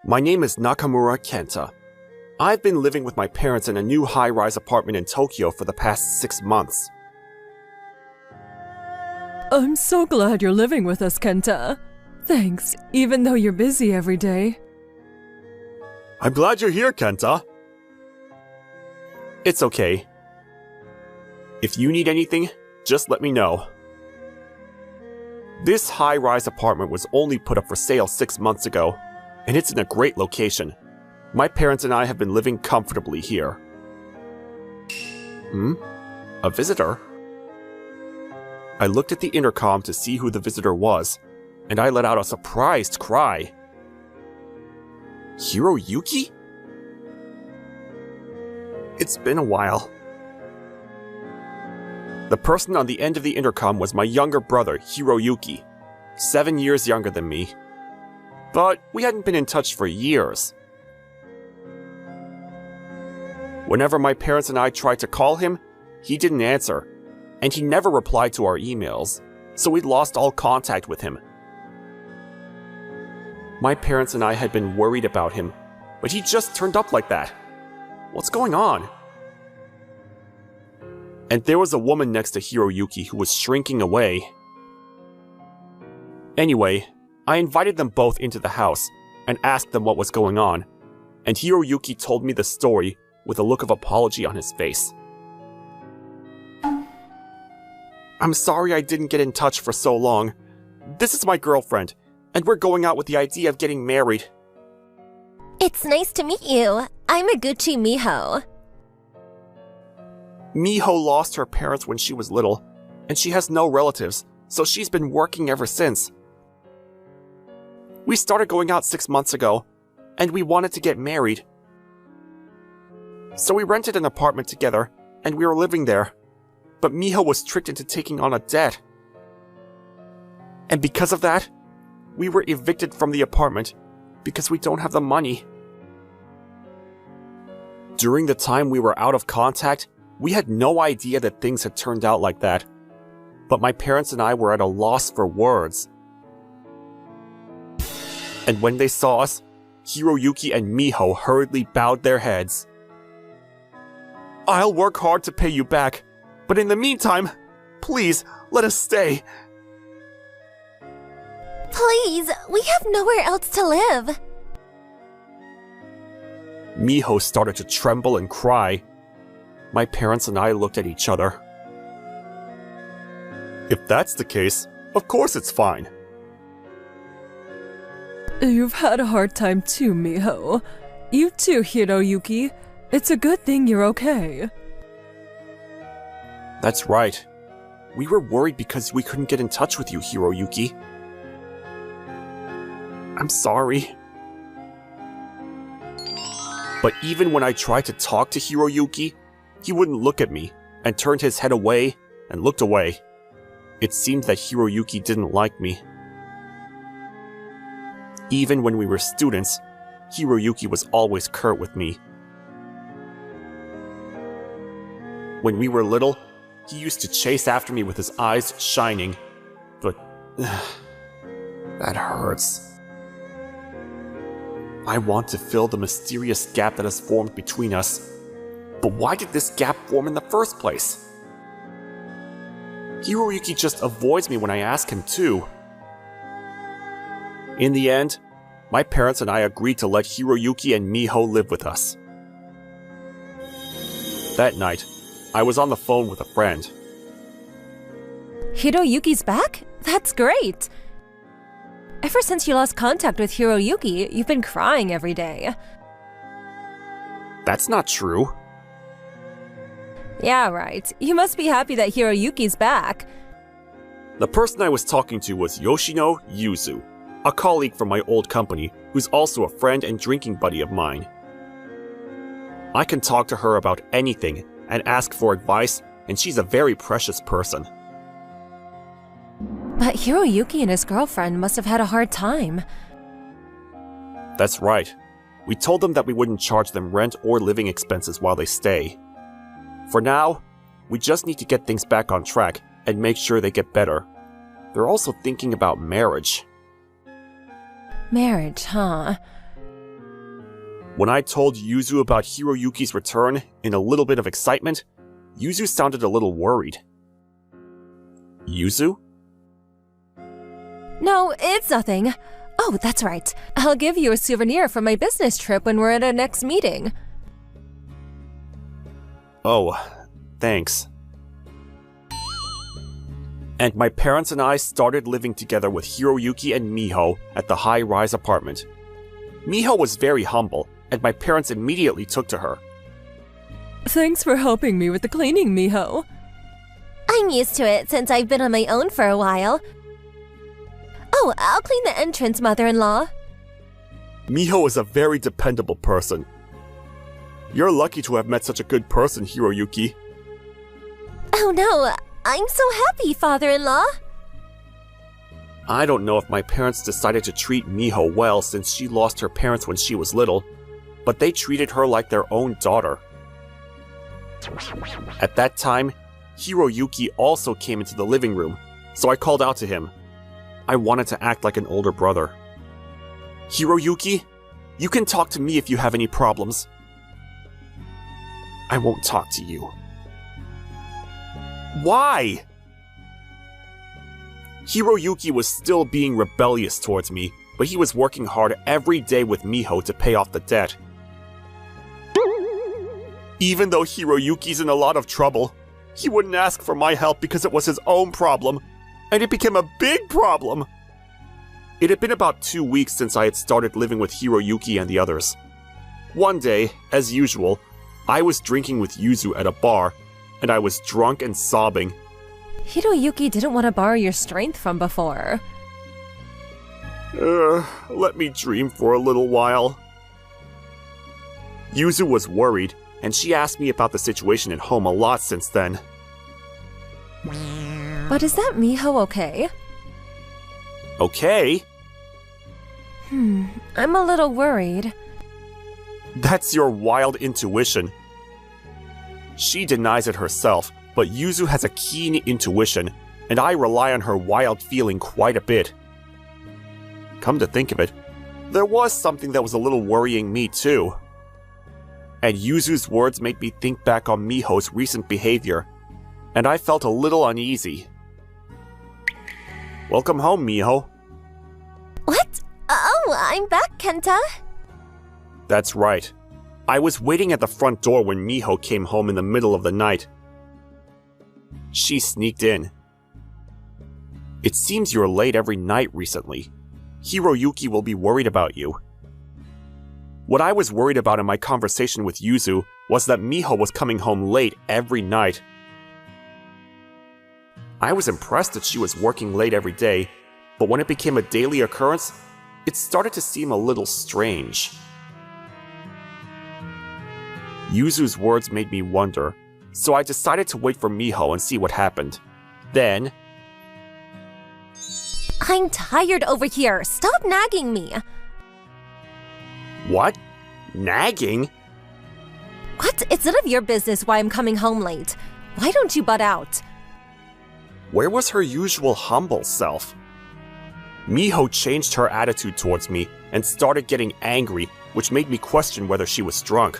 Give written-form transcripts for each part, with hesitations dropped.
My name is Nakamura Kenta. I've been living with my parents in a new high-rise apartment in Tokyo for the past 6 months. I'm so glad you're living with us, Kenta. Thanks, even though you're busy every day. I'm glad you're here, Kenta. It's okay. If you need anything, just let me know. This high-rise apartment was only put up for sale 6 months ago, and it's in a great location. My parents and I have been living comfortably here. A visitor? I looked at the intercom to see who the visitor was, and I let out a surprised cry. Hiroyuki? It's been a while. The person on the end of the intercom was my younger brother, Hiroyuki, 7 years younger than me. But we hadn't been in touch for years. Whenever my parents and I tried to call him, he didn't answer, and he never replied to our emails, so we'd lost all contact with him. My parents and I had been worried about him, but he just turned up like that. What's going on? And there was a woman next to Hiroyuki who was shrinking away. Anyway, I invited them both into the house and asked them what was going on, and Hiroyuki told me the story with a look of apology on his face. I'm sorry I didn't get in touch for so long. This is my girlfriend, and we're going out with the idea of getting married. It's nice to meet you. I'm Eguchi Miho. Miho lost her parents when she was little, and she has no relatives, so she's been working ever since. We started going out 6 months ago, and we wanted to get married. So we rented an apartment together, and we were living there. But Miho was tricked into taking on a debt. And because of that, we were evicted from the apartment because we don't have the money. During the time we were out of contact, we had no idea that things had turned out like that. But my parents and I were at a loss for words. And when they saw us, Hiroyuki and Miho hurriedly bowed their heads. I'll work hard to pay you back, but in the meantime, please, let us stay. Please, we have nowhere else to live. Miho started to tremble and cry. My parents and I looked at each other. If that's the case, of course it's fine. You've had a hard time too, Miho. You too, Hiroyuki. It's a good thing you're okay. That's right. We were worried because we couldn't get in touch with you, Hiroyuki. I'm sorry. But even when I tried to talk to Hiroyuki, he wouldn't look at me and turned his head away and looked away. It seemed that Hiroyuki didn't like me. Even when we were students, Hiroyuki was always curt with me. When we were little, he used to chase after me with his eyes shining. But that hurts. I want to fill the mysterious gap that has formed between us. But why did this gap form in the first place? Hiroyuki just avoids me when I ask him to. In the end, my parents and I agreed to let Hiroyuki and Miho live with us. That night, I was on the phone with a friend. Hiroyuki's back? That's great! Ever since you lost contact with Hiroyuki, you've been crying every day. That's not true. Yeah, right. You must be happy that Hiroyuki's back. The person I was talking to was Yoshino Yuzu, a colleague from my old company who's also a friend and drinking buddy of mine. I can talk to her about anything and ask for advice, and she's a very precious person. But Hiroyuki and his girlfriend must have had a hard time. That's right. We told them that we wouldn't charge them rent or living expenses while they stay. For now, we just need to get things back on track and make sure they get better. They're also thinking about marriage. Marriage, huh? When I told Yuzu about Hiroyuki's return in a little bit of excitement, Yuzu sounded a little worried. Yuzu? No, it's nothing. Oh, that's right. I'll give you a souvenir from my business trip when we're at our next meeting. Oh, thanks. And my parents and I started living together with Hiroyuki and Miho at the high-rise apartment. Miho was very humble, and my parents immediately took to her. Thanks for helping me with the cleaning, Miho. I'm used to it since I've been on my own for a while. Oh, I'll clean the entrance, mother-in-law. Miho is a very dependable person. You're lucky to have met such a good person, Hiroyuki. Oh no, I'm so happy, father-in-law. I don't know if my parents decided to treat Miho well since she lost her parents when she was little, but they treated her like their own daughter. At that time, Hiroyuki also came into the living room, so I called out to him. I wanted to act like an older brother. Hiroyuki, you can talk to me if you have any problems. I won't talk to you. Why? Hiroyuki was still being rebellious towards me, but he was working hard every day with Miho to pay off the debt. Even though Hiroyuki's in a lot of trouble, he wouldn't ask for my help because it was his own problem, and it became a big problem. It had been about 2 weeks since I had started living with Hiroyuki and the others. One day, as usual, I was drinking with Yuzu at a bar, and I was drunk and sobbing. Hiroyuki didn't want to borrow your strength from before. Let me dream for a little while. Yuzu was worried, and she asked me about the situation at home a lot since then. But is that Miho okay? Okay? I'm a little worried. That's your wild intuition. She denies it herself, but Yuzu has a keen intuition, and I rely on her wild feeling quite a bit. Come to think of it, there was something that was a little worrying me too. And Yuzu's words made me think back on Miho's recent behavior, and I felt a little uneasy. Welcome home, Miho. What? Oh, I'm back, Kenta. That's right. I was waiting at the front door when Miho came home in the middle of the night. She sneaked in. It seems you're late every night recently. Hiroyuki will be worried about you. What I was worried about in my conversation with Yuzu was that Miho was coming home late every night. I was impressed that she was working late every day, but when it became a daily occurrence, it started to seem a little strange. Yuzu's words made me wonder, so I decided to wait for Miho and see what happened. Then... I'm tired over here. Stop nagging me. What? Nagging? What? It's none of your business why I'm coming home late. Why don't you butt out? Where was her usual humble self? Miho changed her attitude towards me and started getting angry, which made me question whether she was drunk.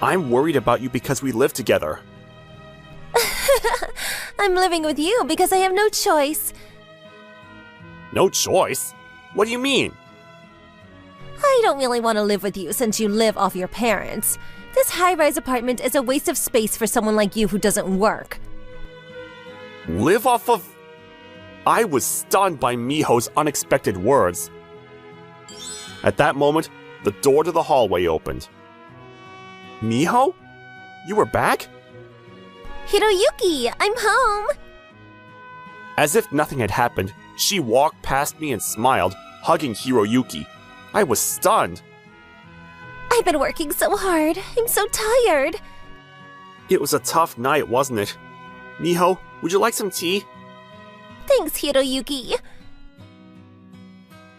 I'm worried about you because we live together. I'm living with you because I have no choice. No choice? What do you mean? I don't really want to live with you since you live off your parents. This high-rise apartment is a waste of space for someone like you who doesn't work. Live off of... I was stunned by Miho's unexpected words. At that moment, the door to the hallway opened. Miho? You were back? Hiroyuki, I'm home! As if nothing had happened, she walked past me and smiled, hugging Hiroyuki. I was stunned. I've been working so hard. I'm so tired. It was a tough night, wasn't it? Miho, would you like some tea? Thanks, Hiroyuki.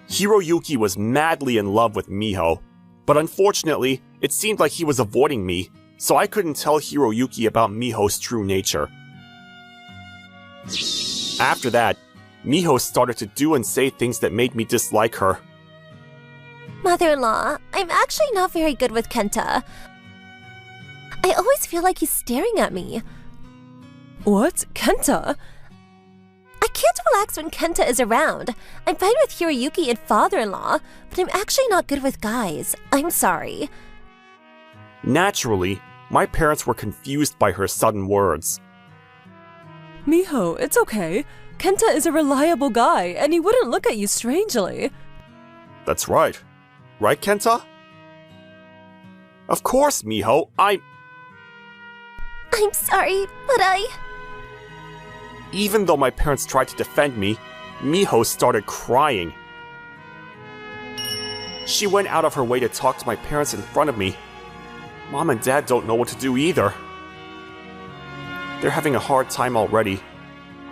Hiroyuki was madly in love with Miho, but unfortunately, it seemed like he was avoiding me, so I couldn't tell Hiroyuki about Miho's true nature. After that, Miho started to do and say things that made me dislike her. Mother-in-law, I'm actually not very good with Kenta. I always feel like he's staring at me. What? Kenta? I can't relax when Kenta is around. I'm fine with Hiroyuki and father-in-law, but I'm actually not good with guys. I'm sorry. Naturally, my parents were confused by her sudden words. Miho, it's okay. Kenta is a reliable guy, and he wouldn't look at you strangely. That's right. Right, Kenta? Of course, Miho. I'm sorry, but Even though my parents tried to defend me, Miho started crying. She went out of her way to talk to my parents in front of me. Mom and Dad don't know what to do either. They're having a hard time already.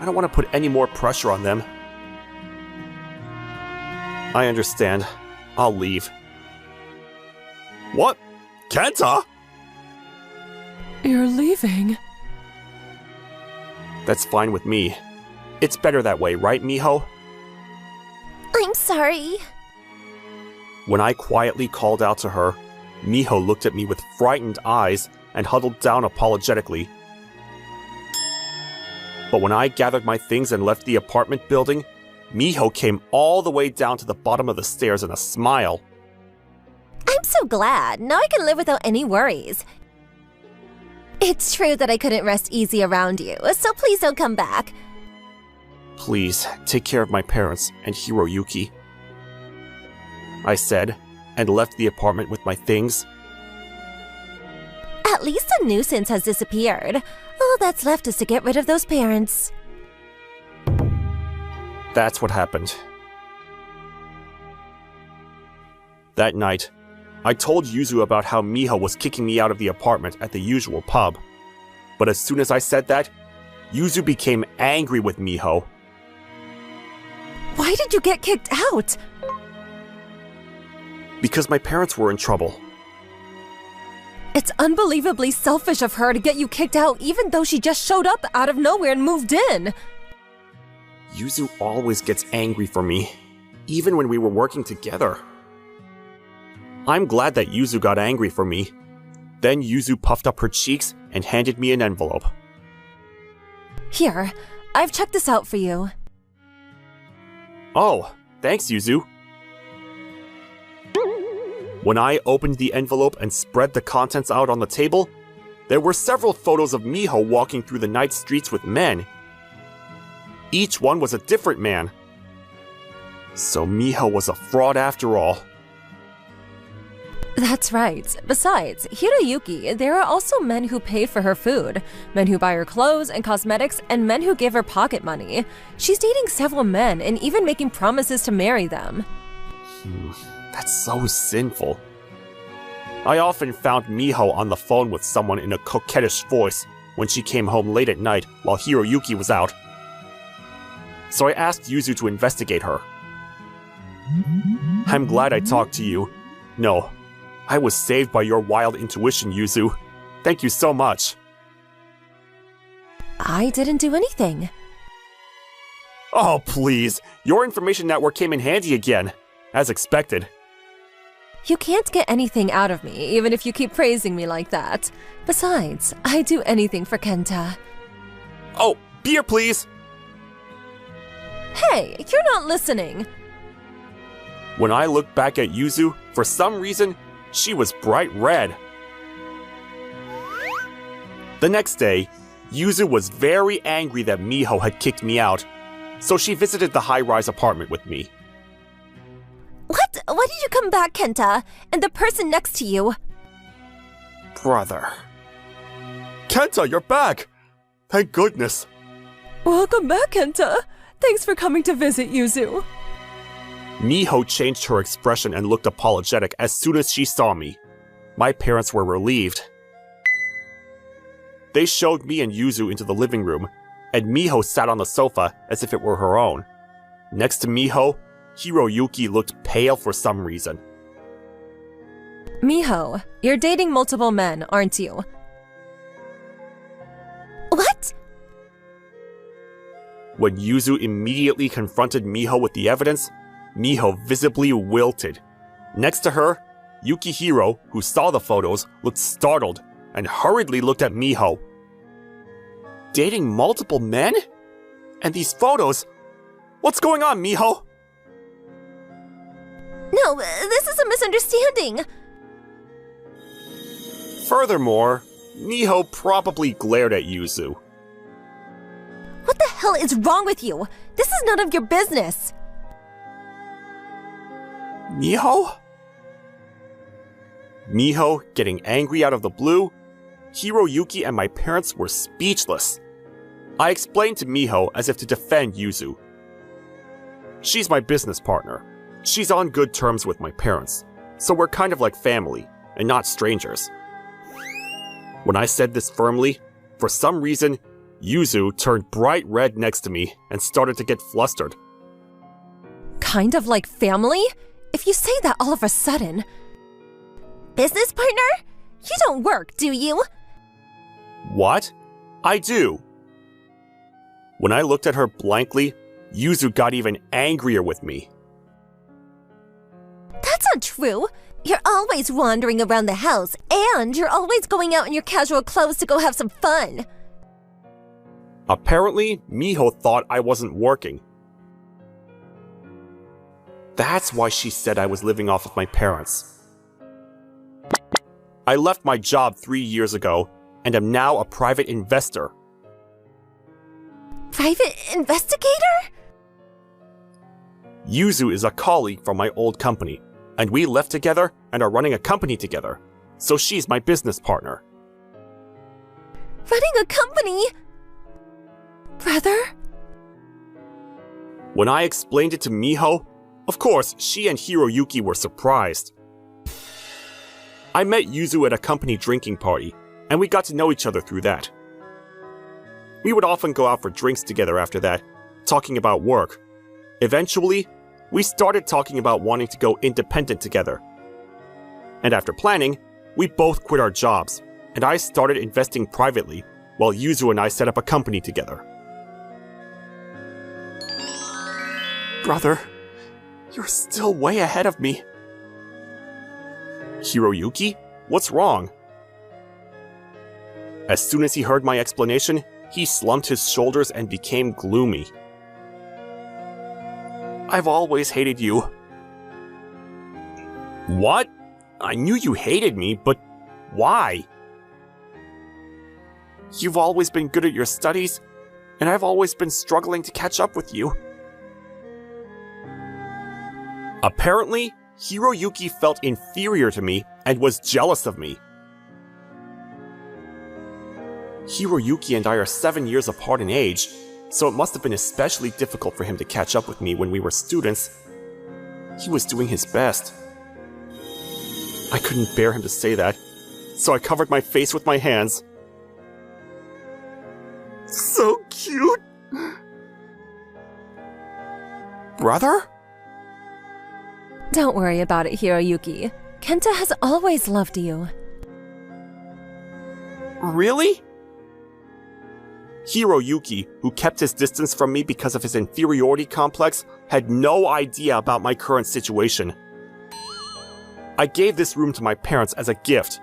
I don't want to put any more pressure on them. I understand. I'll leave. What? Kenta? You're leaving. That's fine with me. It's better that way, right, Miho? I'm sorry. When I quietly called out to her, Miho looked at me with frightened eyes and huddled down apologetically. But when I gathered my things and left the apartment building, Miho came all the way down to the bottom of the stairs in a smile. I'm so glad. Now I can live without any worries. It's true that I couldn't rest easy around you, so please don't come back. Please, take care of my parents and Hiroyuki, I said, and left the apartment with my things. At least the nuisance has disappeared. All that's left is to get rid of those parents. That's what happened. That night, I told Yuzu about how Miho was kicking me out of the apartment at the usual pub. But as soon as I said that, Yuzu became angry with Miho. Why did you get kicked out? Because my parents were in trouble. It's unbelievably selfish of her to get you kicked out even though she just showed up out of nowhere and moved in. Yuzu always gets angry for me, even when we were working together. I'm glad that Yuzu got angry for me. Then Yuzu puffed up her cheeks and handed me an envelope. Here, I've checked this out for you. Oh, thanks, Yuzu. When I opened the envelope and spread the contents out on the table, there were several photos of Miho walking through the night streets with men. Each one was a different man. So Miho was a fraud after all. That's right. Besides, Hiroyuki, there are also men who pay for her food, men who buy her clothes and cosmetics, and men who give her pocket money. She's dating several men and even making promises to marry them. That's so sinful. I often found Miho on the phone with someone in a coquettish voice when she came home late at night while Hiroyuki was out. So I asked Yuzu to investigate her. I'm glad I talked to you. No, I was saved by your wild intuition, Yuzu. Thank you so much. I didn't do anything. Oh, please. Your information network came in handy again, as expected. You can't get anything out of me, even if you keep praising me like that. Besides, I'd do anything for Kenta. Oh, beer, please. Hey, you're not listening. When I looked back at Yuzu, for some reason, she was bright red. The next day, Yuzu was very angry that Miho had kicked me out, so she visited the high-rise apartment with me. What? Why did you come back, Kenta? And the person next to you? Brother. Kenta, you're back! Thank goodness. Welcome back, Kenta. Thanks for coming to visit, Yuzu. Miho changed her expression and looked apologetic as soon as she saw me. My parents were relieved. They showed me and Yuzu into the living room, and Miho sat on the sofa as if it were her own. Next to Miho, Hiroyuki looked pale for some reason. Miho, you're dating multiple men, aren't you? What? When Yuzu immediately confronted Miho with the evidence, Miho visibly wilted. Next to her, Yukihiro, who saw the photos, looked startled and hurriedly looked at Miho. Dating multiple men? And these photos? What's going on, Miho? No, this is a misunderstanding. Furthermore, Miho probably glared at Yuzu. What the hell is wrong with you? This is none of your business. Miho? Miho getting angry out of the blue? Hiroyuki and my parents were speechless. I explained to Miho as if to defend Yuzu. She's my business partner. She's on good terms with my parents, so we're kind of like family, and not strangers. When I said this firmly, for some reason, Yuzu turned bright red next to me and started to get flustered. Kind of like family? If you say that all of a sudden. Business partner? You don't work, do you? What? I do. When I looked at her blankly, Yuzu got even angrier with me. That's not true. You're always wandering around the house, and you're always going out in your casual clothes to go have some fun. Apparently, Miho thought I wasn't working. That's why she said I was living off of my parents. I left my job 3 years ago and am now a private investor. Private investigator? Yuzu is a colleague from my old company, and we left together and are running a company together, so she's my business partner. Running a company? Brother? When I explained it to Miho, of course, she and Hiroyuki were surprised. I met Yuzu at a company drinking party, and we got to know each other through that. We would often go out for drinks together after that, talking about work. Eventually, we started talking about wanting to go independent together. And after planning, we both quit our jobs, and I started investing privately, while Yuzu and I set up a company together. Brother, you're still way ahead of me. Hiroyuki, what's wrong? As soon as he heard my explanation, he slumped his shoulders and became gloomy. I've always hated you. What? I knew you hated me, but why? You've always been good at your studies, and I've always been struggling to catch up with you. Apparently, Hiroyuki felt inferior to me and was jealous of me. Hiroyuki and I are 7 years apart in age, so it must have been especially difficult for him to catch up with me when we were students. He was doing his best. I couldn't bear him to say that, so I covered my face with my hands. So cute! Brother? Don't worry about it, Hiroyuki. Kenta has always loved you. Really? Hiroyuki, who kept his distance from me because of his inferiority complex, had no idea about my current situation. I gave this room to my parents as a gift.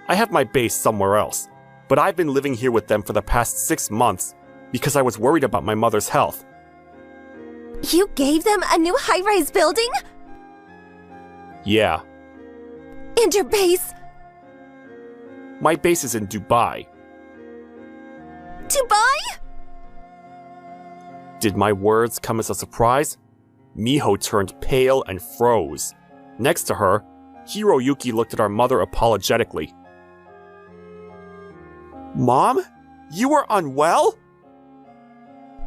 I have my base somewhere else, but I've been living here with them for the past 6 months because I was worried about my mother's health. You gave them a new high-rise building? Yeah. And your base? My base is in Dubai. Dubai? Did my words come as a surprise? Miho turned pale and froze. Next to her, Hiroyuki looked at our mother apologetically. Mom? You were unwell?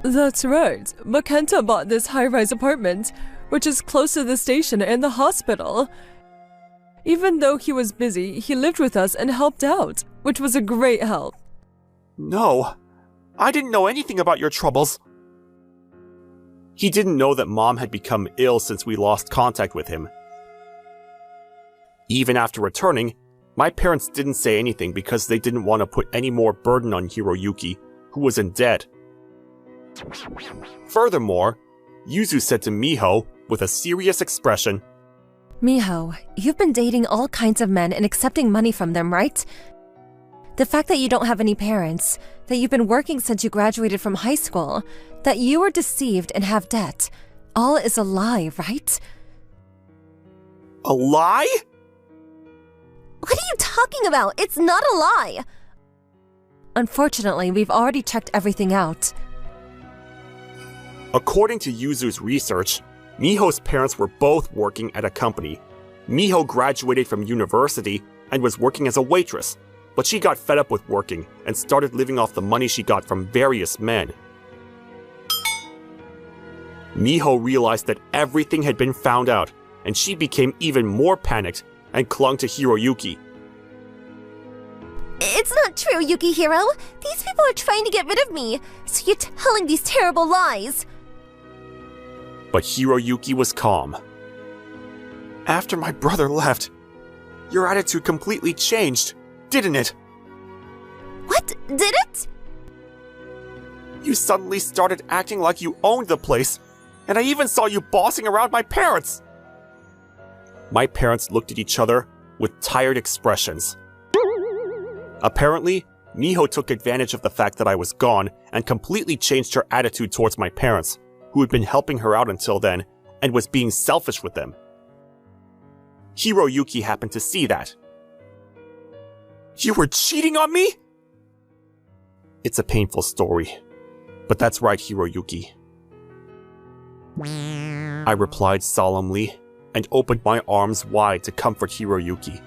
That's right, but Kenta bought this high-rise apartment, which is close to the station and the hospital. Even though he was busy, he lived with us and helped out, which was a great help. No, I didn't know anything about your troubles. He didn't know that Mom had become ill since we lost contact with him. Even after returning, my parents didn't say anything because they didn't want to put any more burden on Hiroyuki, who was in debt. Furthermore, Yuzu said to Miho, with a serious expression, Miho, you've been dating all kinds of men and accepting money from them, right? The fact that you don't have any parents, that you've been working since you graduated from high school, that you were deceived and have debt, all is a lie, right? A lie? What are you talking about? It's not a lie! Unfortunately, we've already checked everything out. According to Yuzu's research, Miho's parents were both working at a company. Miho graduated from university and was working as a waitress, but she got fed up with working and started living off the money she got from various men. Miho realized that everything had been found out, and she became even more panicked and clung to Hiroyuki. It's not true, Yukihiro. These people are trying to get rid of me, so you're telling these terrible lies. But Hiroyuki was calm. After my brother left, your attitude completely changed, didn't it? What? Did it? You suddenly started acting like you owned the place, and I even saw you bossing around my parents. My parents looked at each other with tired expressions. Apparently, Miho took advantage of the fact that I was gone and completely changed her attitude towards my parents, who had been helping her out until then, and was being selfish with them. Hiroyuki happened to see that. You were cheating on me? It's a painful story, but that's right, Hiroyuki. I replied solemnly and opened my arms wide to comfort Hiroyuki.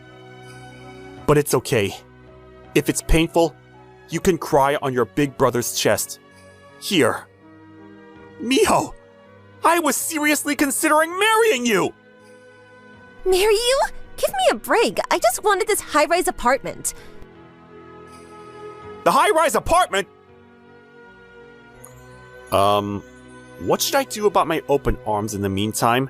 But it's okay. If it's painful, you can cry on your big brother's chest. Here. Miho! I was seriously considering marrying you! Marry you? Give me a break. I just wanted this high-rise apartment. The high-rise apartment? What should I do about my open arms in the meantime?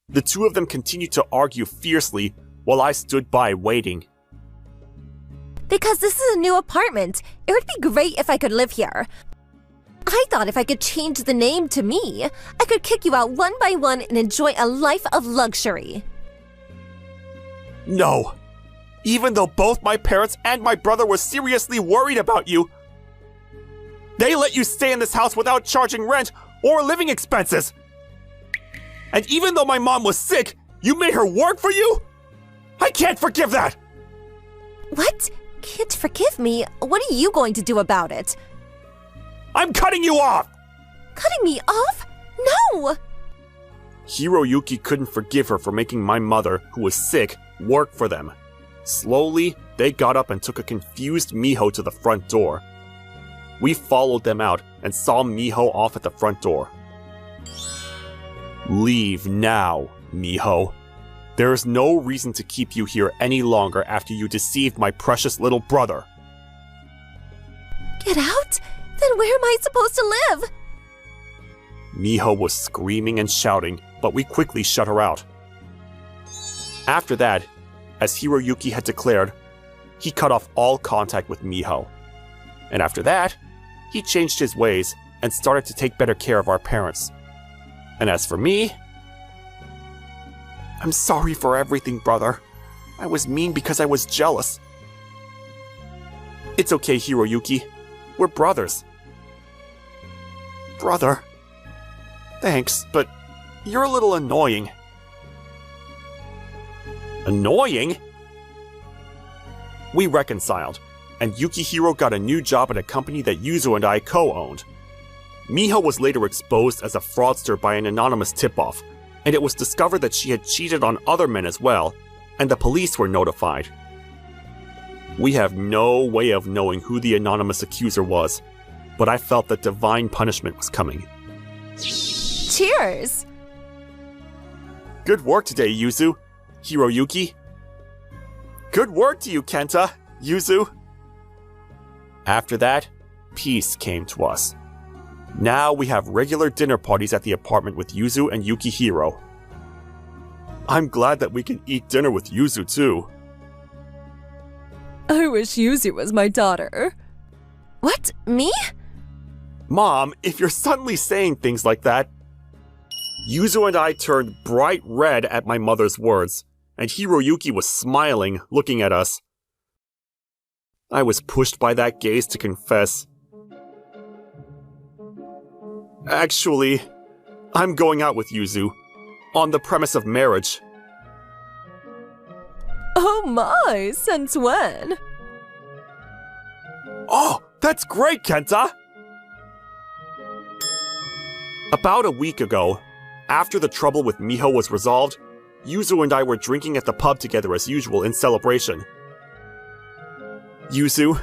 The two of them continued to argue fiercely while I stood by waiting. Because this is a new apartment. It would be great if I could live here. I thought if I could change the name to me, I could kick you out one by one and enjoy a life of luxury. No. Even though both my parents and my brother were seriously worried about you, they let you stay in this house without charging rent or living expenses. And even though my mom was sick, you made her work for you? I can't forgive that! What? Can't forgive me? What are you going to do about it? I'm cutting you off! Cutting me off? No! Hiroyuki couldn't forgive her for making my mother, who was sick, work for them. Slowly, they got up and took a confused Miho to the front door. We followed them out and saw Miho off at the front door. Leave now, Miho. There is no reason to keep you here any longer after you deceived my precious little brother. Get out? Then where am I supposed to live? Miho was screaming and shouting, but we quickly shut her out. After that, as Hiroyuki had declared, he cut off all contact with Miho. And after that, he changed his ways and started to take better care of our parents. And as for me, I'm sorry for everything, brother. I was mean because I was jealous. It's okay, Hiroyuki. We're brothers. Brother? Thanks, but you're a little annoying. Annoying? We reconciled, and Yukihiro got a new job at a company that Yuzu and I co-owned. Miho was later exposed as a fraudster by an anonymous tip-off, and it was discovered that she had cheated on other men as well, and the police were notified. We have no way of knowing who the anonymous accuser was, but I felt that divine punishment was coming. Cheers! Good work today, Yuzu. Hiroyuki. Good work to you, Kenta, Yuzu. After that, peace came to us. Now we have regular dinner parties at the apartment with Yuzu and Yukihiro. I'm glad that we can eat dinner with Yuzu too. I wish Yuzu was my daughter. What? Me? Mom, if you're suddenly saying things like that... Yuzu and I turned bright red at my mother's words, and Hiroyuki was smiling, looking at us. I was pushed by that gaze to confess. Actually, I'm going out with Yuzu, on the premise of marriage. Oh my, since when? Oh, that's great, Kenta! About a week ago, after the trouble with Miho was resolved, Yuzu and I were drinking at the pub together as usual in celebration. Yuzu,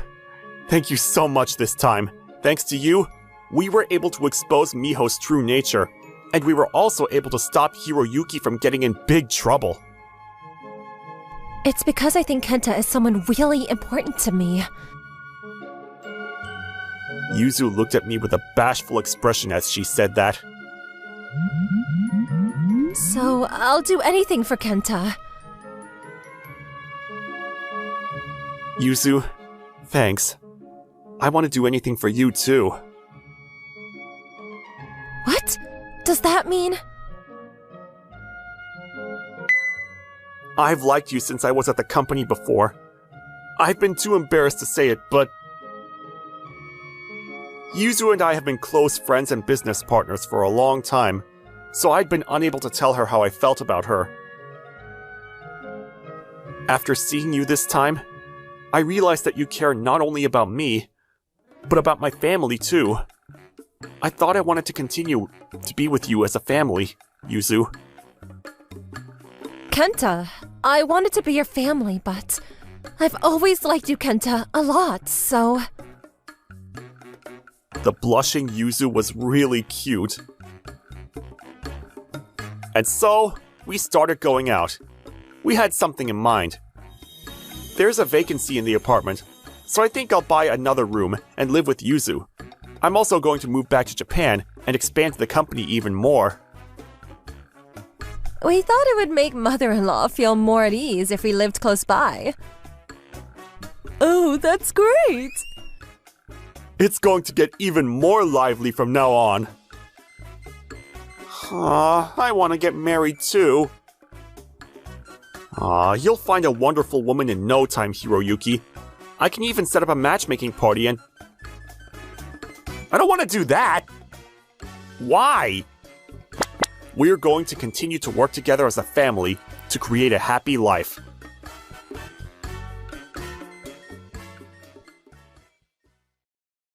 thank you so much this time. Thanks to you, we were able to expose Miho's true nature, and we were also able to stop Hiroyuki from getting in big trouble. It's because I think Kenta is someone really important to me. Yuzu looked at me with a bashful expression as she said that. So, I'll do anything for Kenta. Yuzu, thanks. I want to do anything for you too. What? Does that mean? I've liked you since I was at the company before. I've been too embarrassed to say it, but Yuzu and I have been close friends and business partners for a long time, so I'd been unable to tell her how I felt about her. After seeing you this time, I realized that you care not only about me, but about my family too. I thought I wanted to continue to be with you as a family, Yuzu. Kenta, I wanted to be your family, but I've always liked you, Kenta, a lot, so... The blushing Yuzu was really cute. And so, we started going out. We had something in mind. There's a vacancy in the apartment, so I think I'll buy another room and live with Yuzu. I'm also going to move back to Japan and expand the company even more. We thought it would make mother-in-law feel more at ease if we lived close by. Oh, that's great! It's going to get even more lively from now on. I want to get married too. You'll find a wonderful woman in no time, Hiroyuki. I can even set up a matchmaking party and... I don't want to do that! Why? We're going to continue to work together as a family to create a happy life.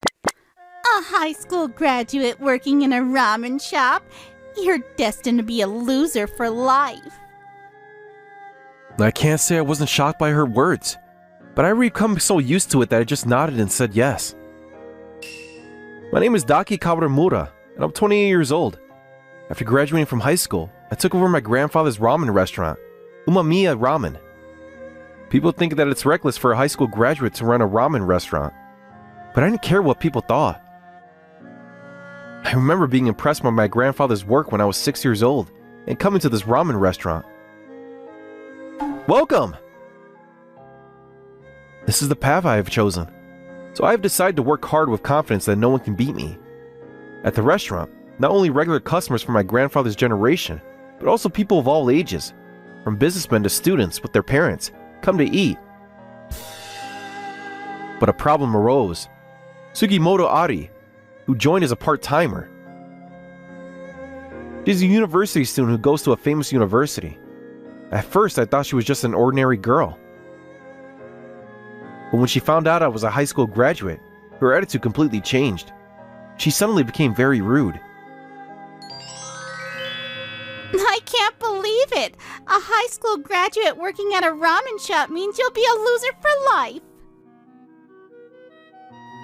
A high school graduate working in a ramen shop? You're destined to be a loser for life. I can't say I wasn't shocked by her words, but I become so used to it that I just nodded and said yes. My name is Daki Kawaramura, and I'm 28 years old. After graduating from high school, I took over my grandfather's ramen restaurant, Umamiya Ramen. People think that it's reckless for a high school graduate to run a ramen restaurant, but I didn't care what people thought. I remember being impressed by my grandfather's work when I was 6 years old and coming to this ramen restaurant. Welcome! This is the path I have chosen, so I have decided to work hard with confidence that no one can beat me. At the restaurant, not only regular customers from my grandfather's generation, but also people of all ages, from businessmen to students with their parents, come to eat. But a problem arose. Sugimoto Ari, who joined as a part-timer. She's a university student who goes to a famous university. At first, I thought she was just an ordinary girl. But when she found out I was a high school graduate, her attitude completely changed. She suddenly became very rude. I can't believe it! A high school graduate working at a ramen shop means you'll be a loser for life!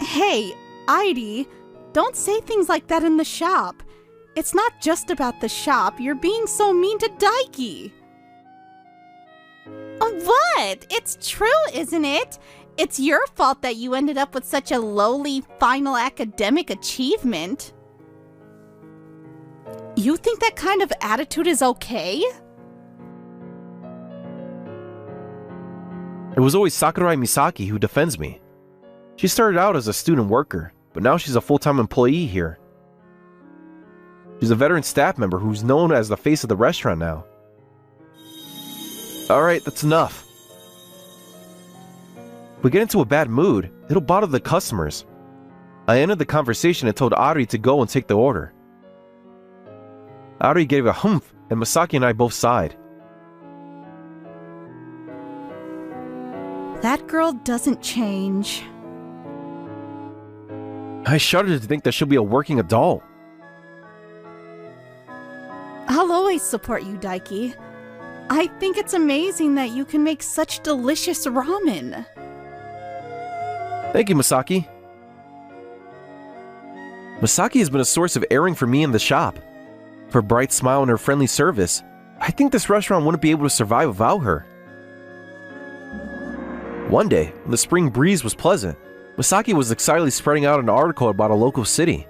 Hey, Airi, don't say things like that in the shop. It's not just about the shop, you're being so mean to Daiki. What? It's true, isn't it? It's your fault that you ended up with such a lowly final academic achievement. You think that kind of attitude is okay? It was always Sakurai Misaki who defends me. She started out as a student worker, but now she's a full-time employee here. She's a veteran staff member who's known as the face of the restaurant now. Alright, that's enough. If we get into a bad mood, it'll bother the customers. I ended the conversation and told Ari to go and take the order. Ari gave a humph, and Misaki and I both sighed. That girl doesn't change. I shudder to think that she'll be a working adult. I'll always support you, Daiki. I think it's amazing that you can make such delicious ramen. Thank you, Misaki. Misaki has been a source of airing for me in the shop. For her bright smile and her friendly service, I think this restaurant wouldn't be able to survive without her. One day, when the spring breeze was pleasant, Misaki was excitedly spreading out an article about a local city.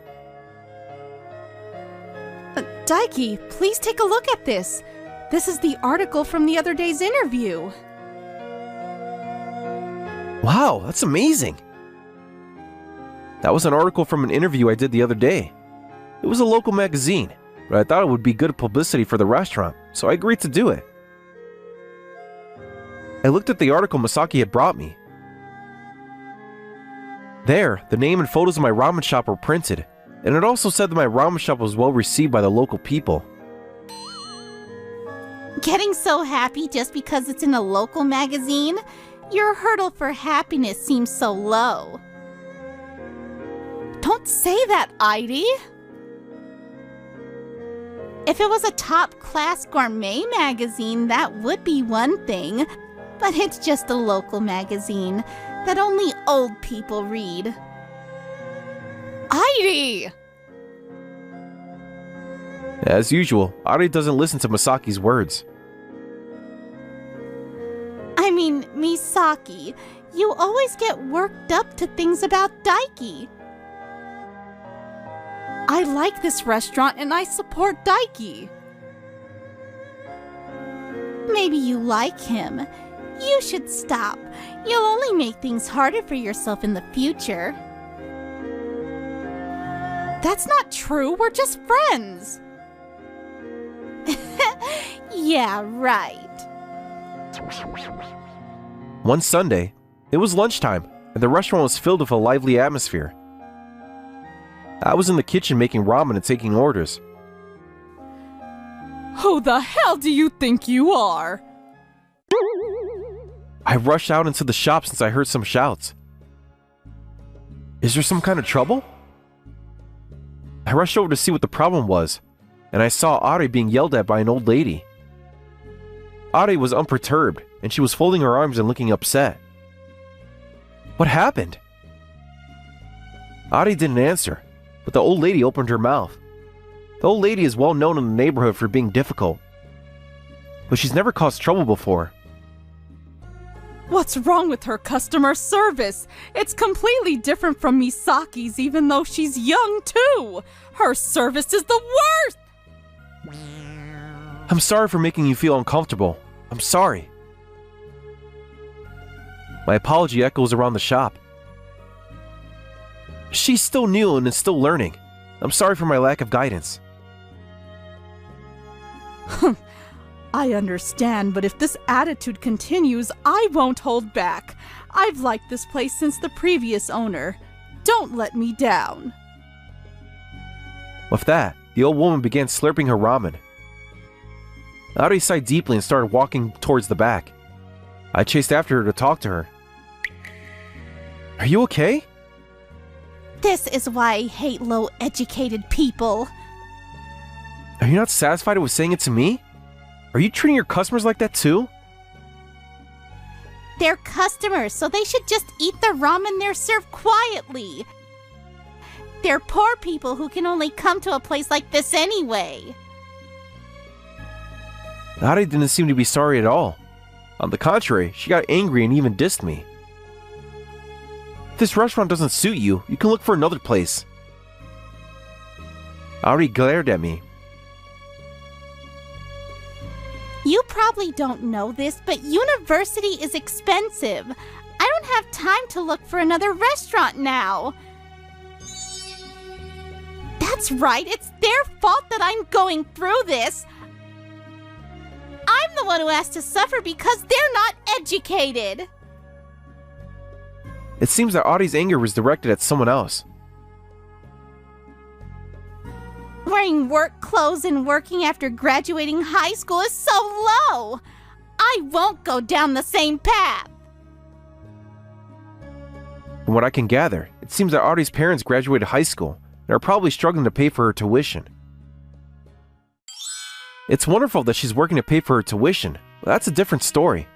Daiki, please take a look at this. This is the article from the other day's interview. Wow, that's amazing! That was an article from an interview I did the other day. It was a local magazine, but I thought it would be good publicity for the restaurant, so I agreed to do it. I looked at the article Misaki had brought me. There, the name and photos of my ramen shop were printed, and it also said that my ramen shop was well received by the local people. Getting so happy just because it's in a local magazine? Your hurdle for happiness seems so low. Don't say that, Heidi. If it was a top-class gourmet magazine, that would be one thing. But it's just a local magazine that only old people read. Heidi! As usual, Ari doesn't listen to Misaki's words. I mean, Misaki, you always get worked up to things about Daiki. I like this restaurant and I support Daiki. Maybe you like him. You should stop. You'll only make things harder for yourself in the future. That's not true. We're just friends. Yeah, right. One Sunday, it was lunchtime, and the restaurant was filled with a lively atmosphere. I was in the kitchen making ramen and taking orders. Who the hell do you think you are? I rushed out into the shop since I heard some shouts. Is there some kind of trouble? I rushed over to see what the problem was, and I saw Ari being yelled at by an old lady. Ari was unperturbed, and she was folding her arms and looking upset. What happened? Ari didn't answer, but the old lady opened her mouth. The old lady is well known in the neighborhood for being difficult, but she's never caused trouble before. What's wrong with her customer service? It's completely different from Misaki's, even though she's young too. Her service is the worst! I'm sorry for making you feel uncomfortable. I'm sorry. My apology echoes around the shop. She's still new and is still learning. I'm sorry for my lack of guidance. I understand, but if this attitude continues, I won't hold back. I've liked this place since the previous owner. Don't let me down. With that, the old woman began slurping her ramen. Ari sighed deeply and started walking towards the back. I chased after her to talk to her. Are you okay? This is why I hate low-educated people. Are you not satisfied with saying it to me? Are you treating your customers like that too? They're customers, so they should just eat the ramen they're served quietly. They're poor people who can only come to a place like this anyway. Ari didn't seem to be sorry at all. On the contrary, she got angry and even dissed me. If this restaurant doesn't suit you, you can look for another place. Ari glared at me. You probably don't know this, but university is expensive. I don't have time to look for another restaurant now. That That's right, it's their fault that I'm going through this. I'm the one who has to suffer because they're not educated. It seems that Audie's anger was directed at someone else. Wearing work clothes and working after graduating high school is so low. I won't go down the same path. From what I can gather, it seems that Audie's parents graduated high school and are probably struggling to pay for her tuition. It's wonderful that she's working to pay for her tuition, but that's a different story.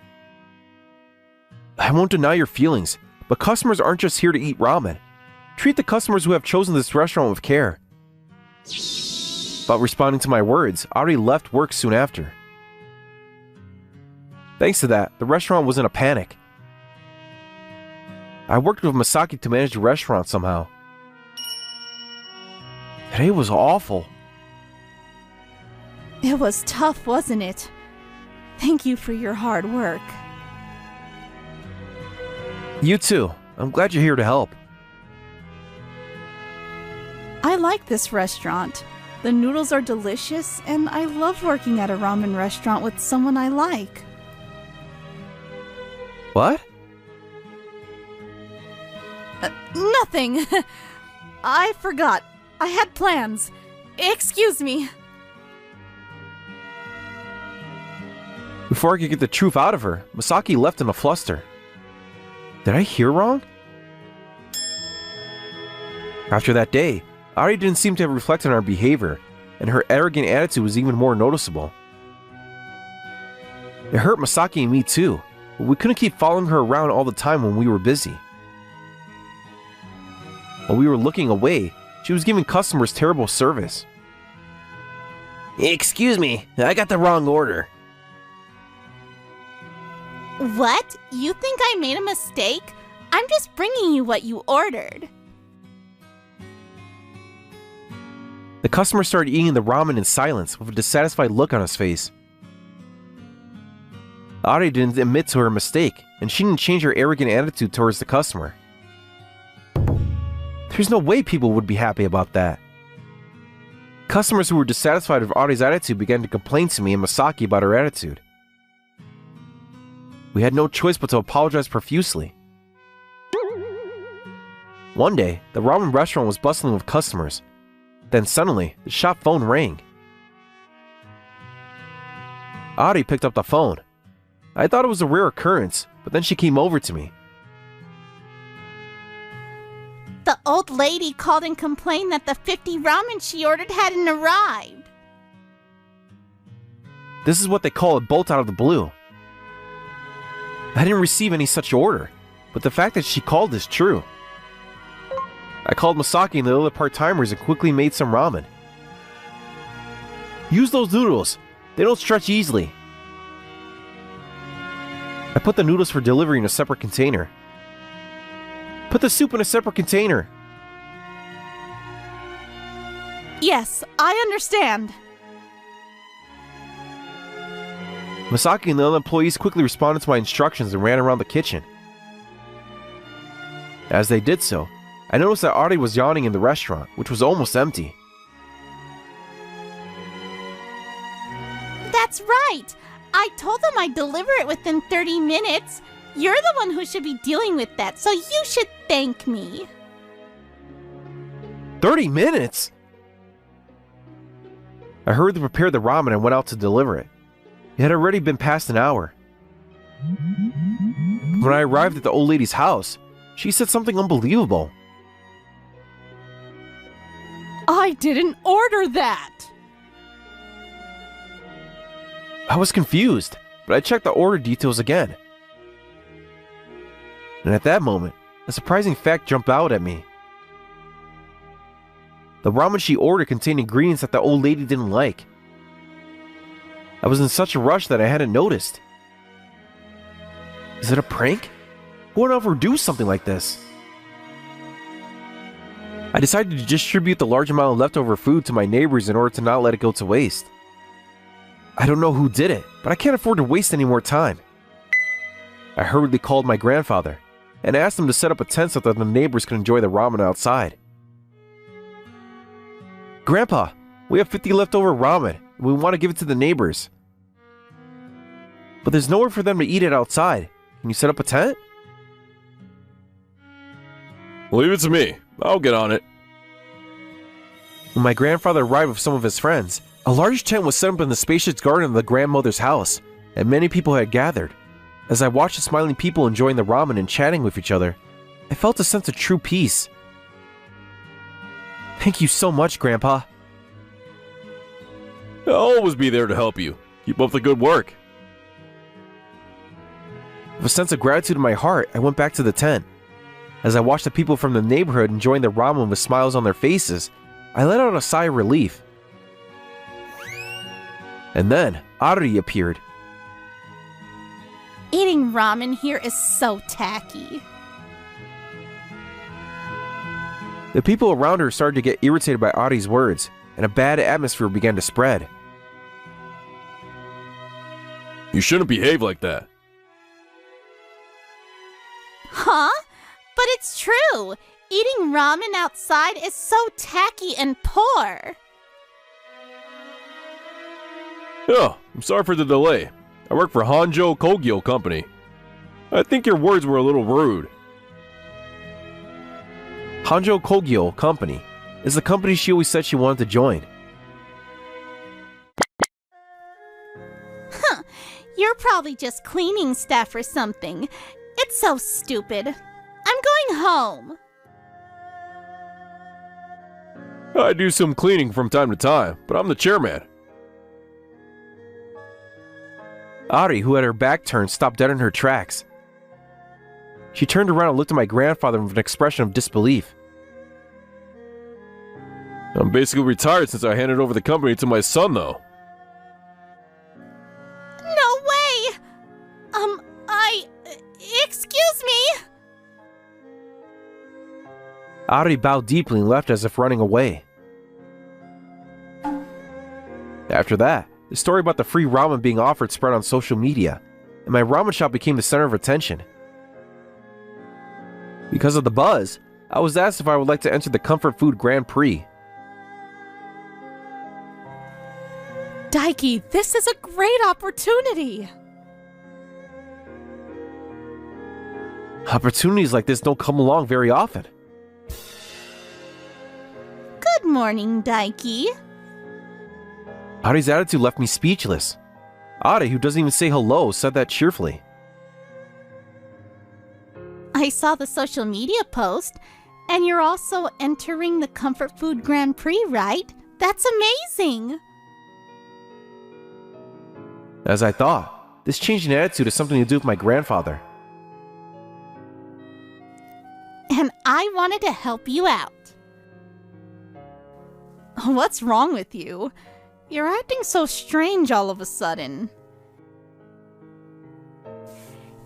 I won't deny your feelings, but customers aren't just here to eat ramen. Treat the customers who have chosen this restaurant with care. About responding to my words, Audie left work soon after. Thanks to that, the restaurant was in a panic. I worked with Masaki to manage the restaurant somehow. Today was awful. It was tough, wasn't it? Thank you for your hard work. You too. I'm glad you're here to help. I like this restaurant. The noodles are delicious, and I love working at a ramen restaurant with someone I like. What? Nothing. I forgot. I had plans. Excuse me. Before I could get the truth out of her, Masaki left in a fluster. Did I hear wrong? After that day, Audie didn't seem to have reflected on her behavior, and her arrogant attitude was even more noticeable. It hurt Masaki and me too, but we couldn't keep following her around all the time when we were busy. While we were looking away, she was giving customers terrible service. Excuse me, I got the wrong order. What? You think I made a mistake? I'm just bringing you what you ordered. The customer started eating the ramen in silence with a dissatisfied look on his face. Audie didn't admit to her mistake, and she didn't change her arrogant attitude towards the customer. There's no way people would be happy about that. Customers who were dissatisfied with Audie's attitude began to complain to me and Masaki about her attitude. We had no choice but to apologize profusely. One day, the ramen restaurant was bustling with customers. Then suddenly, the shop phone rang. Audie picked up the phone. I thought it was a rare occurrence, but then she came over to me. The old lady called and complained that the 50 ramen she ordered hadn't arrived. This is what they call a bolt out of the blue. I didn't receive any such order, but the fact that she called is true. I called Masaki and the other part-timers and quickly made some ramen. Use those noodles. They don't stretch easily. I put the noodles for delivery in a separate container. Put the soup in a separate container. Yes, I understand. Masaki and the other employees quickly responded to my instructions and ran around the kitchen. As they did so, I noticed that Audie was yawning in the restaurant, which was almost empty. That's right! I told them I'd deliver it within 30 minutes. You're the one who should be dealing with that, so you should thank me. 30 minutes? I hurried to prepare the ramen and went out to deliver it. It had already been past an hour. When I arrived at the old lady's house, she said something unbelievable. I didn't order that! I was confused, but I checked the order details again. And at that moment, a surprising fact jumped out at me. The ramen she ordered contained ingredients that the old lady didn't like. I was in such a rush that I hadn't noticed. Is it a prank? Who would ever do something like this? I decided to distribute the large amount of leftover food to my neighbors in order to not let it go to waste. I don't know who did it, but I can't afford to waste any more time. I hurriedly called my grandfather and asked him to set up a tent so that the neighbors could enjoy the ramen outside. Grandpa, we have 50 leftover ramen, and we want to give it to the neighbors. But there's nowhere for them to eat it outside. Can you set up a tent? Leave it to me. I'll get on it. When my grandfather arrived with some of his friends, a large tent was set up in the spacious garden of the grandmother's house, and many people had gathered. As I watched the smiling people enjoying the ramen and chatting with each other, I felt a sense of true peace. Thank you so much, Grandpa. I'll always be there to help you. Keep up the good work. With a sense of gratitude in my heart, I went back to the tent. As I watched the people from the neighborhood enjoying the ramen with smiles on their faces, I let out a sigh of relief. And then, Ari appeared. Eating ramen here is so tacky. The people around her started to get irritated by Ari's words, and a bad atmosphere began to spread. You shouldn't behave like that. Huh? But it's true. Eating ramen outside is so tacky and poor. Oh, I'm sorry for the delay. I work for Hanjo Kogyo Company. I think your words were a little rude. Hanjo Kogyo Company is the company she always said she wanted to join. Huh. You're probably just cleaning staff or something. It's so stupid. I'm going home. I do some cleaning from time to time, but I'm the chairman. Ari, who had her back turned, stopped dead in her tracks. She turned around and looked at my grandfather with an expression of disbelief. I'm basically retired since I handed over the company to my son, though. No way! Excuse me? Ari bowed deeply and left as if running away. After that, the story about the free ramen being offered spread on social media, and my ramen shop became the center of attention. Because of the buzz, I was asked if I would like to enter the Comfort Food Grand Prix. Daiki, this is a great opportunity. Opportunities like this don't come along very often. Good morning, Daiki. Ari's attitude left me speechless. Ari, who doesn't even say hello, said that cheerfully. I saw the social media post, and you're also entering the Comfort Food Grand Prix, right? That's amazing! As I thought, this change in attitude has something to do with my grandfather. And I wanted to help you out. What's wrong with you? You're acting so strange all of a sudden.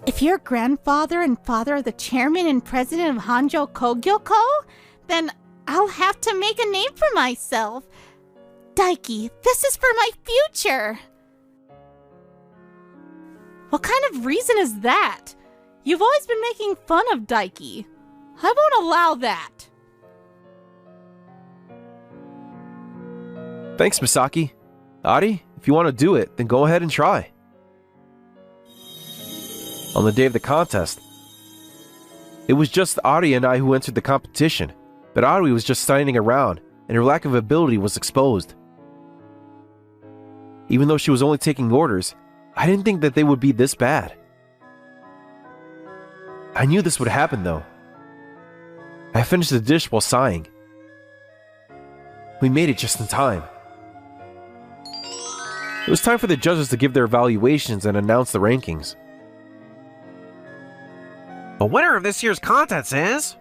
If your grandfather and father are the chairman and president of Hanjo Kogyo Co., then I'll have to make a name for myself. Daiki, this is for my future. What kind of reason is that? You've always been making fun of Daiki. I won't allow that. Thanks, Misaki. Ari, if you want to do it, then go ahead and try. On the day of the contest, it was just Ari and I who entered the competition, but Ari was just standing around, and her lack of ability was exposed. Even though she was only taking orders, I didn't think that they would be this bad. I knew this would happen, though. I finished the dish while sighing. We made it just in time. It was time for the judges to give their evaluations and announce the rankings. The winner of this year's contest is...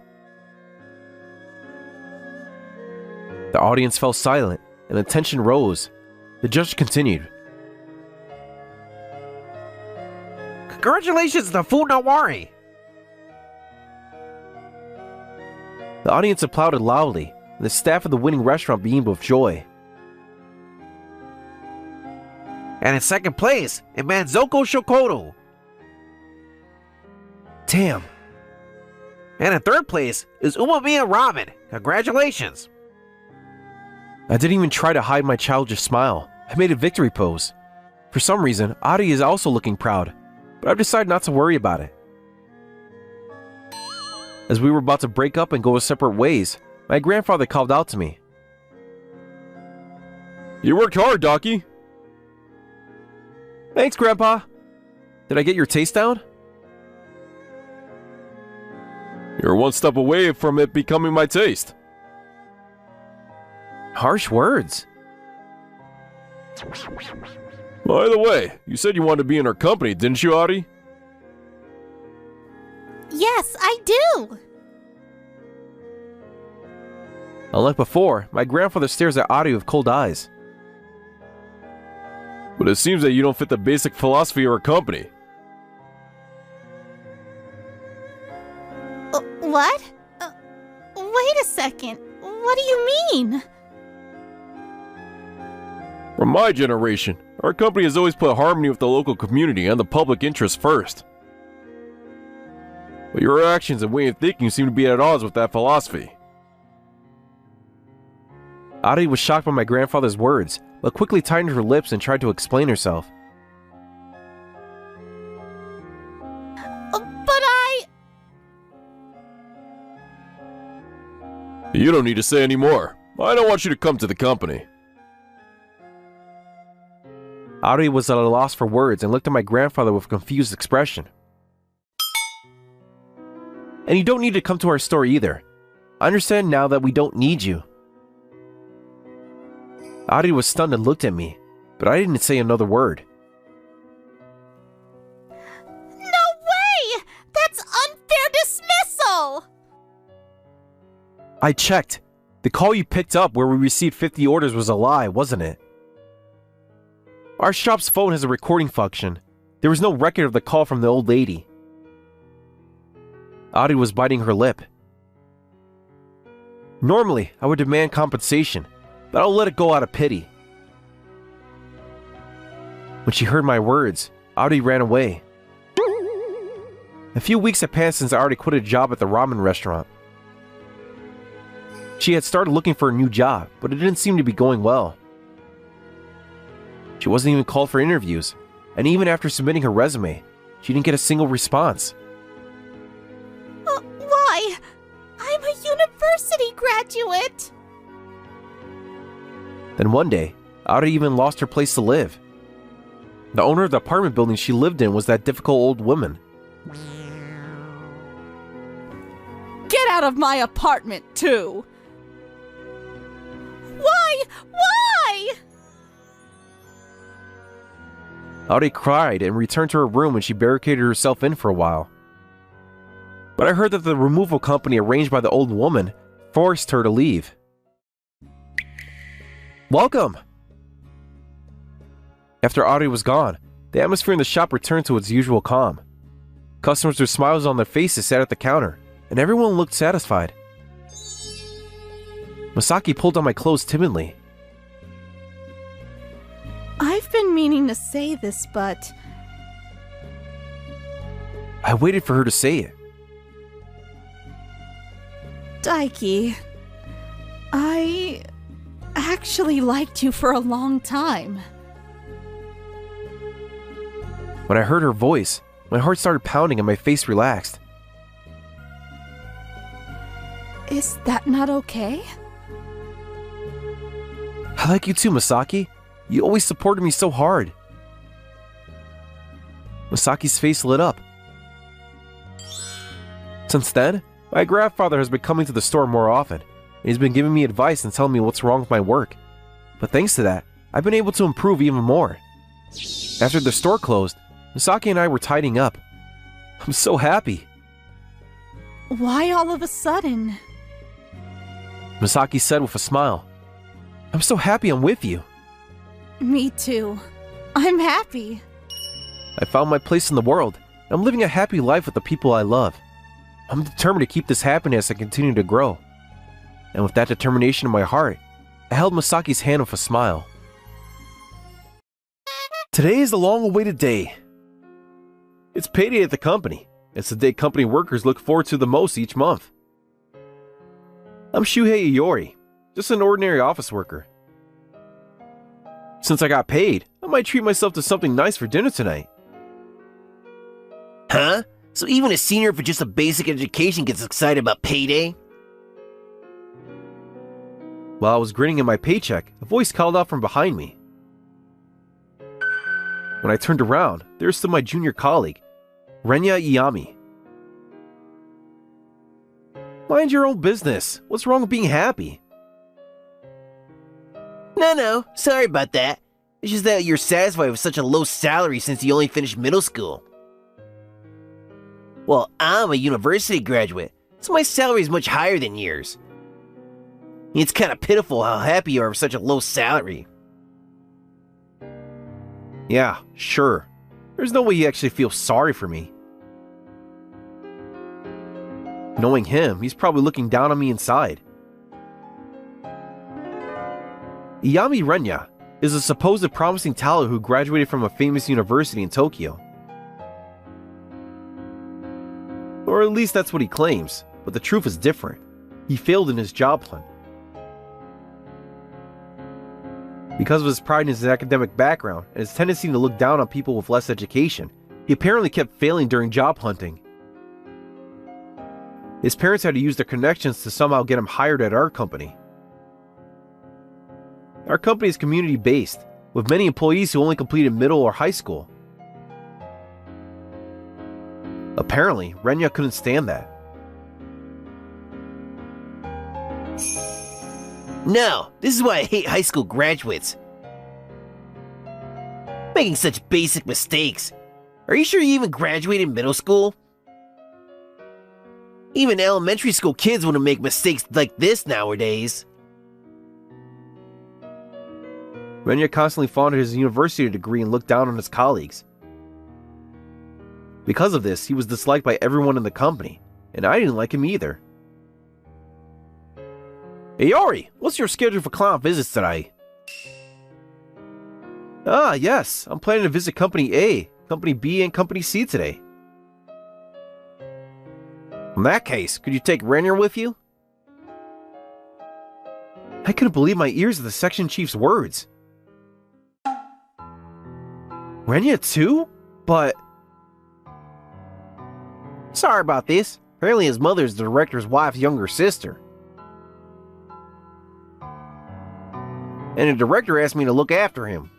The audience fell silent, and the tension rose. The judge continued. Congratulations to Funawari! The audience applauded loudly, and the staff of the winning restaurant beamed with joy. And in second place, Manzoko Shokoto. Damn. And in third place is Umamiya Ramen. Congratulations! I didn't even try to hide my childish smile. I made a victory pose. For some reason, Adi is also looking proud, but I've decided not to worry about it. As we were about to break up and go separate ways, my grandfather called out to me. You worked hard, Docky. Thanks, Grandpa. Did I get your taste down? You're one step away from it becoming my taste. Harsh words. By the way, you said you wanted to be in our company, didn't you, Adi? Yes, I do. Unlike before, my grandfather stares at Adi with cold eyes. But it seems that you don't fit the basic philosophy of our company. What? Wait a second. What do you mean? From my generation, our company has always put harmony with the local community and the public interest first. But your actions and way of thinking seem to be at odds with that philosophy. Adi was shocked by my grandfather's words, but quickly tightened her lips and tried to explain herself. But I... You don't need to say any more. I don't want you to come to the company. Adi was at a loss for words and looked at my grandfather with a confused expression. And you don't need to come to our store either. I understand now that we don't need you. Adi was stunned and looked at me, but I didn't say another word. No way! That's unfair dismissal! I checked. The call you picked up where we received 50 orders was a lie, wasn't it? Our shop's phone has a recording function. There was no record of the call from the old lady. Adi was biting her lip. Normally, I would demand compensation, but I'll let it go out of pity. When she heard my words, Adi ran away. A few weeks had passed since I already quit a job at the ramen restaurant. She had started looking for a new job, but it didn't seem to be going well. She wasn't even called for interviews, and even after submitting her resume, she didn't get a single response. Why? I'm a university graduate! Then one day, Adi even lost her place to live. The owner of the apartment building she lived in was that difficult old woman. Get out of my apartment, too! Why? Why? Adi cried and returned to her room when she barricaded herself in for a while. But I heard that the removal company arranged by the old woman forced her to leave. Welcome! After Adi was gone, the atmosphere in the shop returned to its usual calm. Customers with smiles on their faces sat at the counter, and everyone looked satisfied. Masaki pulled on my clothes timidly. I've been meaning to say this, but I waited for her to say it. Daiki, I actually liked you for a long time. When I heard her voice, my heart started pounding and my face relaxed. Is that not okay? I like you too, Masaki. You always supported me so hard. Masaki's face lit up. Since then, my grandfather has been coming to the store more often, and he's been giving me advice and telling me what's wrong with my work. But thanks to that, I've been able to improve even more. After the store closed, Masaki and I were tidying up. I'm so happy. Why all of a sudden? Masaki said with a smile. I'm so happy I'm with you. Me too. I'm happy. I found my place in the world, and I'm living a happy life with the people I love. I'm determined to keep this happiness and continue to grow. And with that determination in my heart, I held Masaki's hand with a smile. Today is the long-awaited day. It's payday at the company. It's the day company workers look forward to the most each month. I'm Shuhei Iori, just an ordinary office worker, Since I got paid, I might treat myself to something nice for dinner tonight. Huh? So even a senior with just a basic education gets excited about payday? While I was grinning at my paycheck, a voice called out from behind me. When I turned around, there stood my junior colleague, Renya Iyami. Mind your own business. What's wrong with being happy? No, sorry about that. It's just that you're satisfied with such a low salary since you only finished middle school. Well, I'm a university graduate, so my salary is much higher than yours. It's kind of pitiful how happy you are with such a low salary. Yeah, sure. There's no way he actually feels sorry for me. Knowing him, he's probably looking down on me inside. Iyami Renya is a supposed promising talent who graduated from a famous university in Tokyo. Or at least that's what he claims, but the truth is different. He failed in his job hunt. Because of his pride in his academic background and his tendency to look down on people with less education, he apparently kept failing during job hunting. His parents had to use their connections to somehow get him hired at our company. Our company is community-based, with many employees who only completed middle or high school. Apparently, Renya couldn't stand that. No, this is why I hate high school graduates. Making such basic mistakes. Are you sure you even graduated middle school? Even elementary school kids wouldn't make mistakes like this nowadays. Renya constantly flaunted his university degree and looked down on his colleagues. Because of this, he was disliked by everyone in the company, and I didn't like him either. Hey Yori, what's your schedule for client visits today? Ah, yes, I'm planning to visit Company A, Company B, and Company C today. In that case, could you take Renya with you? I couldn't believe my ears at the section chief's words. Renya too? But... Sorry about this. Apparently his mother is the director's wife's younger sister. And the director asked me to look after him.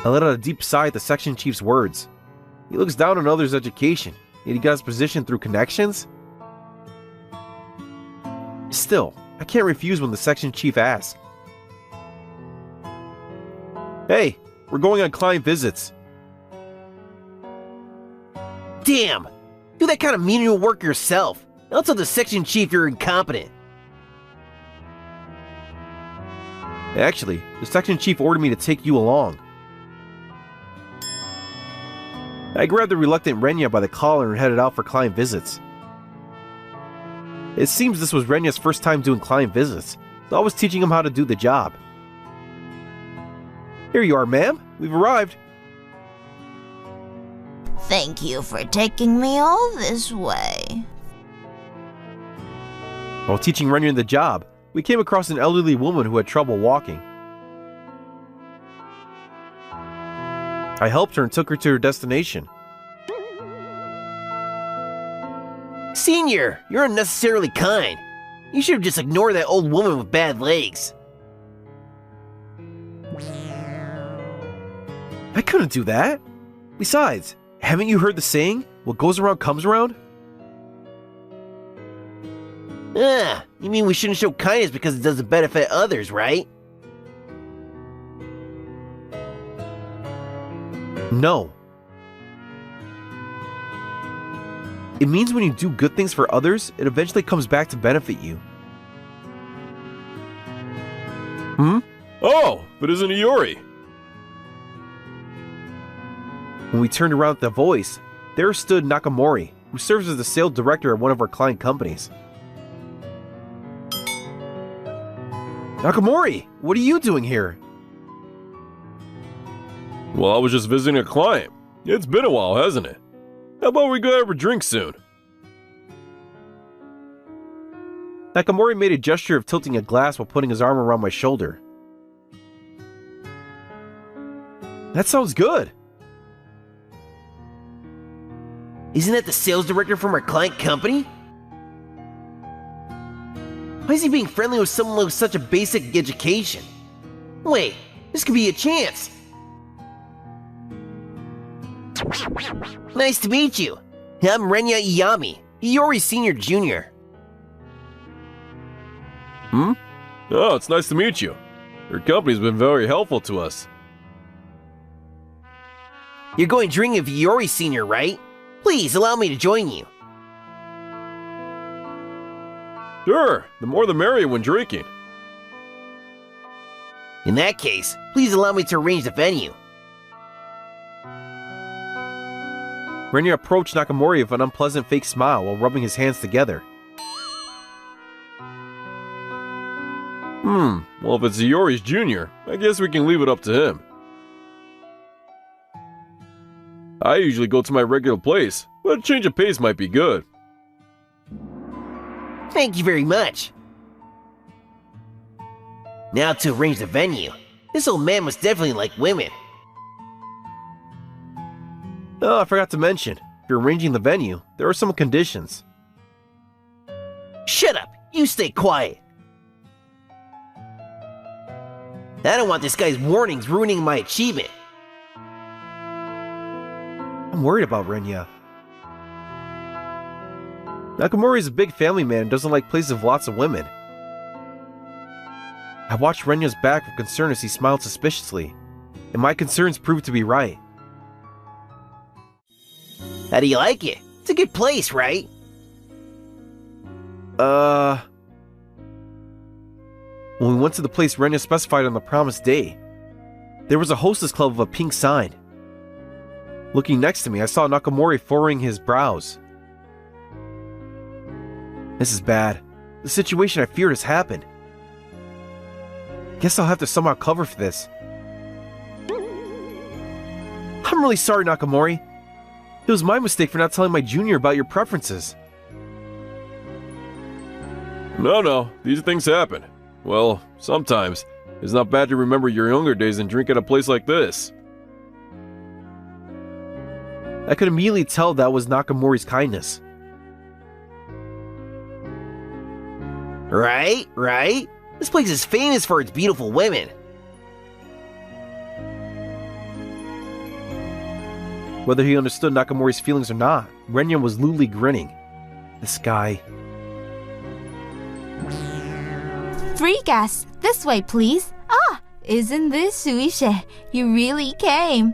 I let out a deep sigh at the section chief's words. He looks down on others' education, yet he got his position through connections? Still, I can't refuse when the section chief asks. Hey, we're going on client visits. Damn! Do that kind of menial work yourself. I'll tell the section chief you're incompetent. Actually, the section chief ordered me to take you along. I grabbed the reluctant Renya by the collar and headed out for client visits. It seems this was Renya's first time doing client visits, so I was teaching him how to do the job. Here you are, ma'am. We've arrived. Thank you for taking me all this way. While teaching Renya the job, we came across an elderly woman who had trouble walking. I helped her and took her to her destination. Senior, you're unnecessarily kind. You should have just ignored that old woman with bad legs. I couldn't do that. Besides, haven't you heard the saying, what goes around comes around? Ah, you mean we shouldn't show kindness because it doesn't benefit others, right? No. It means when you do good things for others, it eventually comes back to benefit you. Oh, but isn't it Yori? When we turned around at the voice, there stood Nakamori, who serves as the sales director at one of our client companies. Nakamori, what are you doing here? Well, I was just visiting a client. It's been a while, hasn't it? How about we go have a drink soon? Nakamori made a gesture of tilting a glass while putting his arm around my shoulder. That sounds good. Isn't that the sales director from our client company? Why is he being friendly with someone with such a basic education? Wait, this could be a chance. Nice to meet you. I'm Renya Iyami, Hiyori Senior Junior. Oh, it's nice to meet you. Your company's been very helpful to us. You're going drinking with Hiyori Senior, right? Please allow me to join you. Sure, the more the merrier when drinking. In that case, please allow me to arrange the venue. Renya approached Nakamori with an unpleasant fake smile while rubbing his hands together. Well, if it's Hiyori's junior, I guess we can leave it up to him. I usually go to my regular place, but a change of pace might be good. Thank you very much. Now to arrange the venue. This old man must definitely like women. Oh, I forgot to mention, if you're arranging the venue, there are some conditions. Shut up! You stay quiet! I don't want this guy's warnings ruining my achievement. I'm worried about Renya. Nakamori is a big family man and doesn't like places with lots of women. I watched Renya's back with concern as he smiled suspiciously, and my concerns proved to be right. How do you like it? It's a good place, right? When we went to the place Renya specified on the promised day, there was a hostess club with a pink sign. Looking next to me, I saw Nakamori furrowing his brows. This is bad. The situation I feared has happened. Guess I'll have to somehow cover for this. I'm really sorry, Nakamori. It was my mistake for not telling my junior about your preferences. No, these things happen. Well, sometimes. It's not bad to remember your younger days and drink at a place like this. I could immediately tell that was Nakamori's kindness. Right? This place is famous for its beautiful women. Whether he understood Nakamori's feelings or not, Renya was lewdly grinning. This guy. 3 guests, this way, please. Ah, isn't this Suishe? You really came.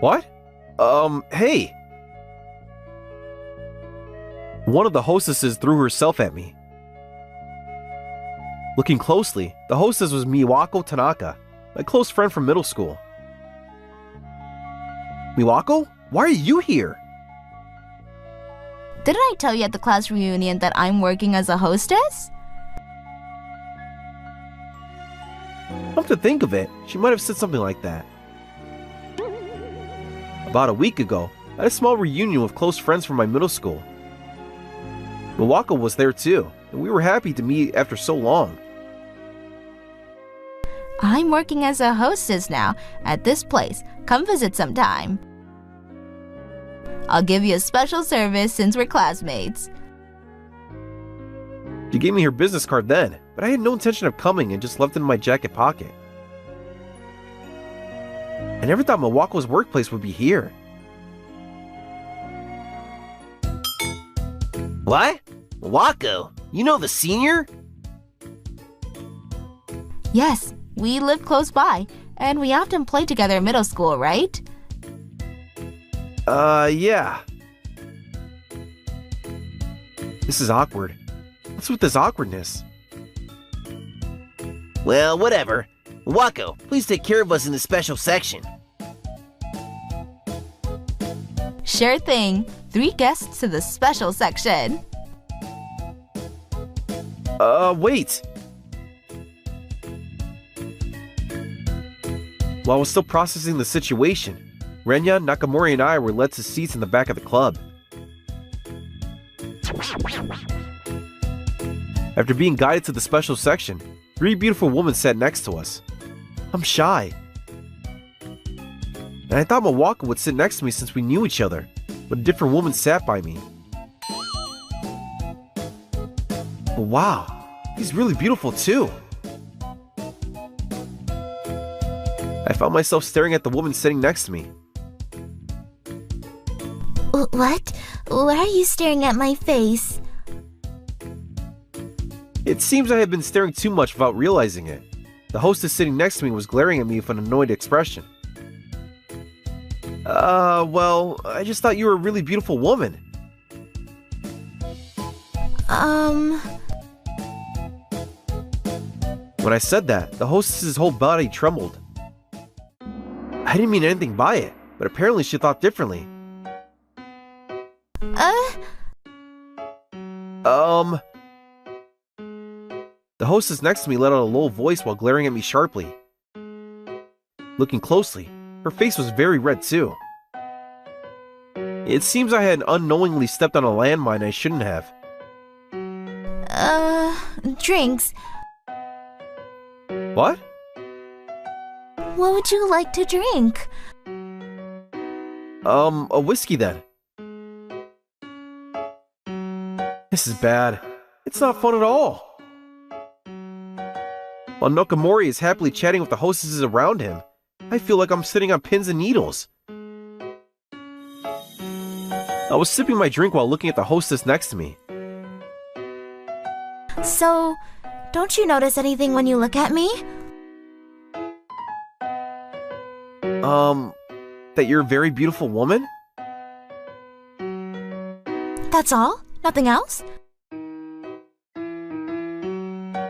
What? Hey. One of the hostesses threw herself at me. Looking closely, the hostess was Miwako Tanaka, my close friend from middle school. Miwako? Why are you here? Didn't I tell you at the class reunion that I'm working as a hostess? Come to think of it, she might have said something like that. About a week ago, I had a small reunion with close friends from my middle school. Miwako was there too, and we were happy to meet after so long. I'm working as a hostess now at this place. Come visit sometime. I'll give you a special service since we're classmates. She gave me her business card then, but I had no intention of coming and just left it in my jacket pocket. I never thought Miwako's workplace would be here. What? Miwako? You know the senior? Yes, we live close by, and we often play together in middle school, right? Yeah. This is awkward. What's with this awkwardness? Well, whatever. Miwako, please take care of us in the special section. Sure thing. 3 guests to the special section. Wait. While I was still processing the situation, Renya, Nakamori, and I were led to seats in the back of the club. After being guided to the special section, 3 beautiful women sat next to us. I'm shy. and I thought Mawaka would sit next to me since we knew each other, but a different woman sat by me. But wow, he's really beautiful too. I found myself staring at the woman sitting next to me. What? Why are you staring at my face? It seems I had been staring too much without realizing it. The hostess sitting next to me was glaring at me with an annoyed expression. Well, I just thought you were a really beautiful woman. When I said that, the hostess's whole body trembled. I didn't mean anything by it, but apparently she thought differently. The hostess next to me let out a low voice while glaring at me sharply. Looking closely, her face was very red too. It seems I had unknowingly stepped on a landmine I shouldn't have. Drinks. What? What would you like to drink? A whiskey then. This is bad. It's not fun at all. While Nakamori is happily chatting with the hostesses around him, I feel like I'm sitting on pins and needles. I was sipping my drink while looking at the hostess next to me. So, don't you notice anything when you look at me? That you're a very beautiful woman? That's all? Nothing else?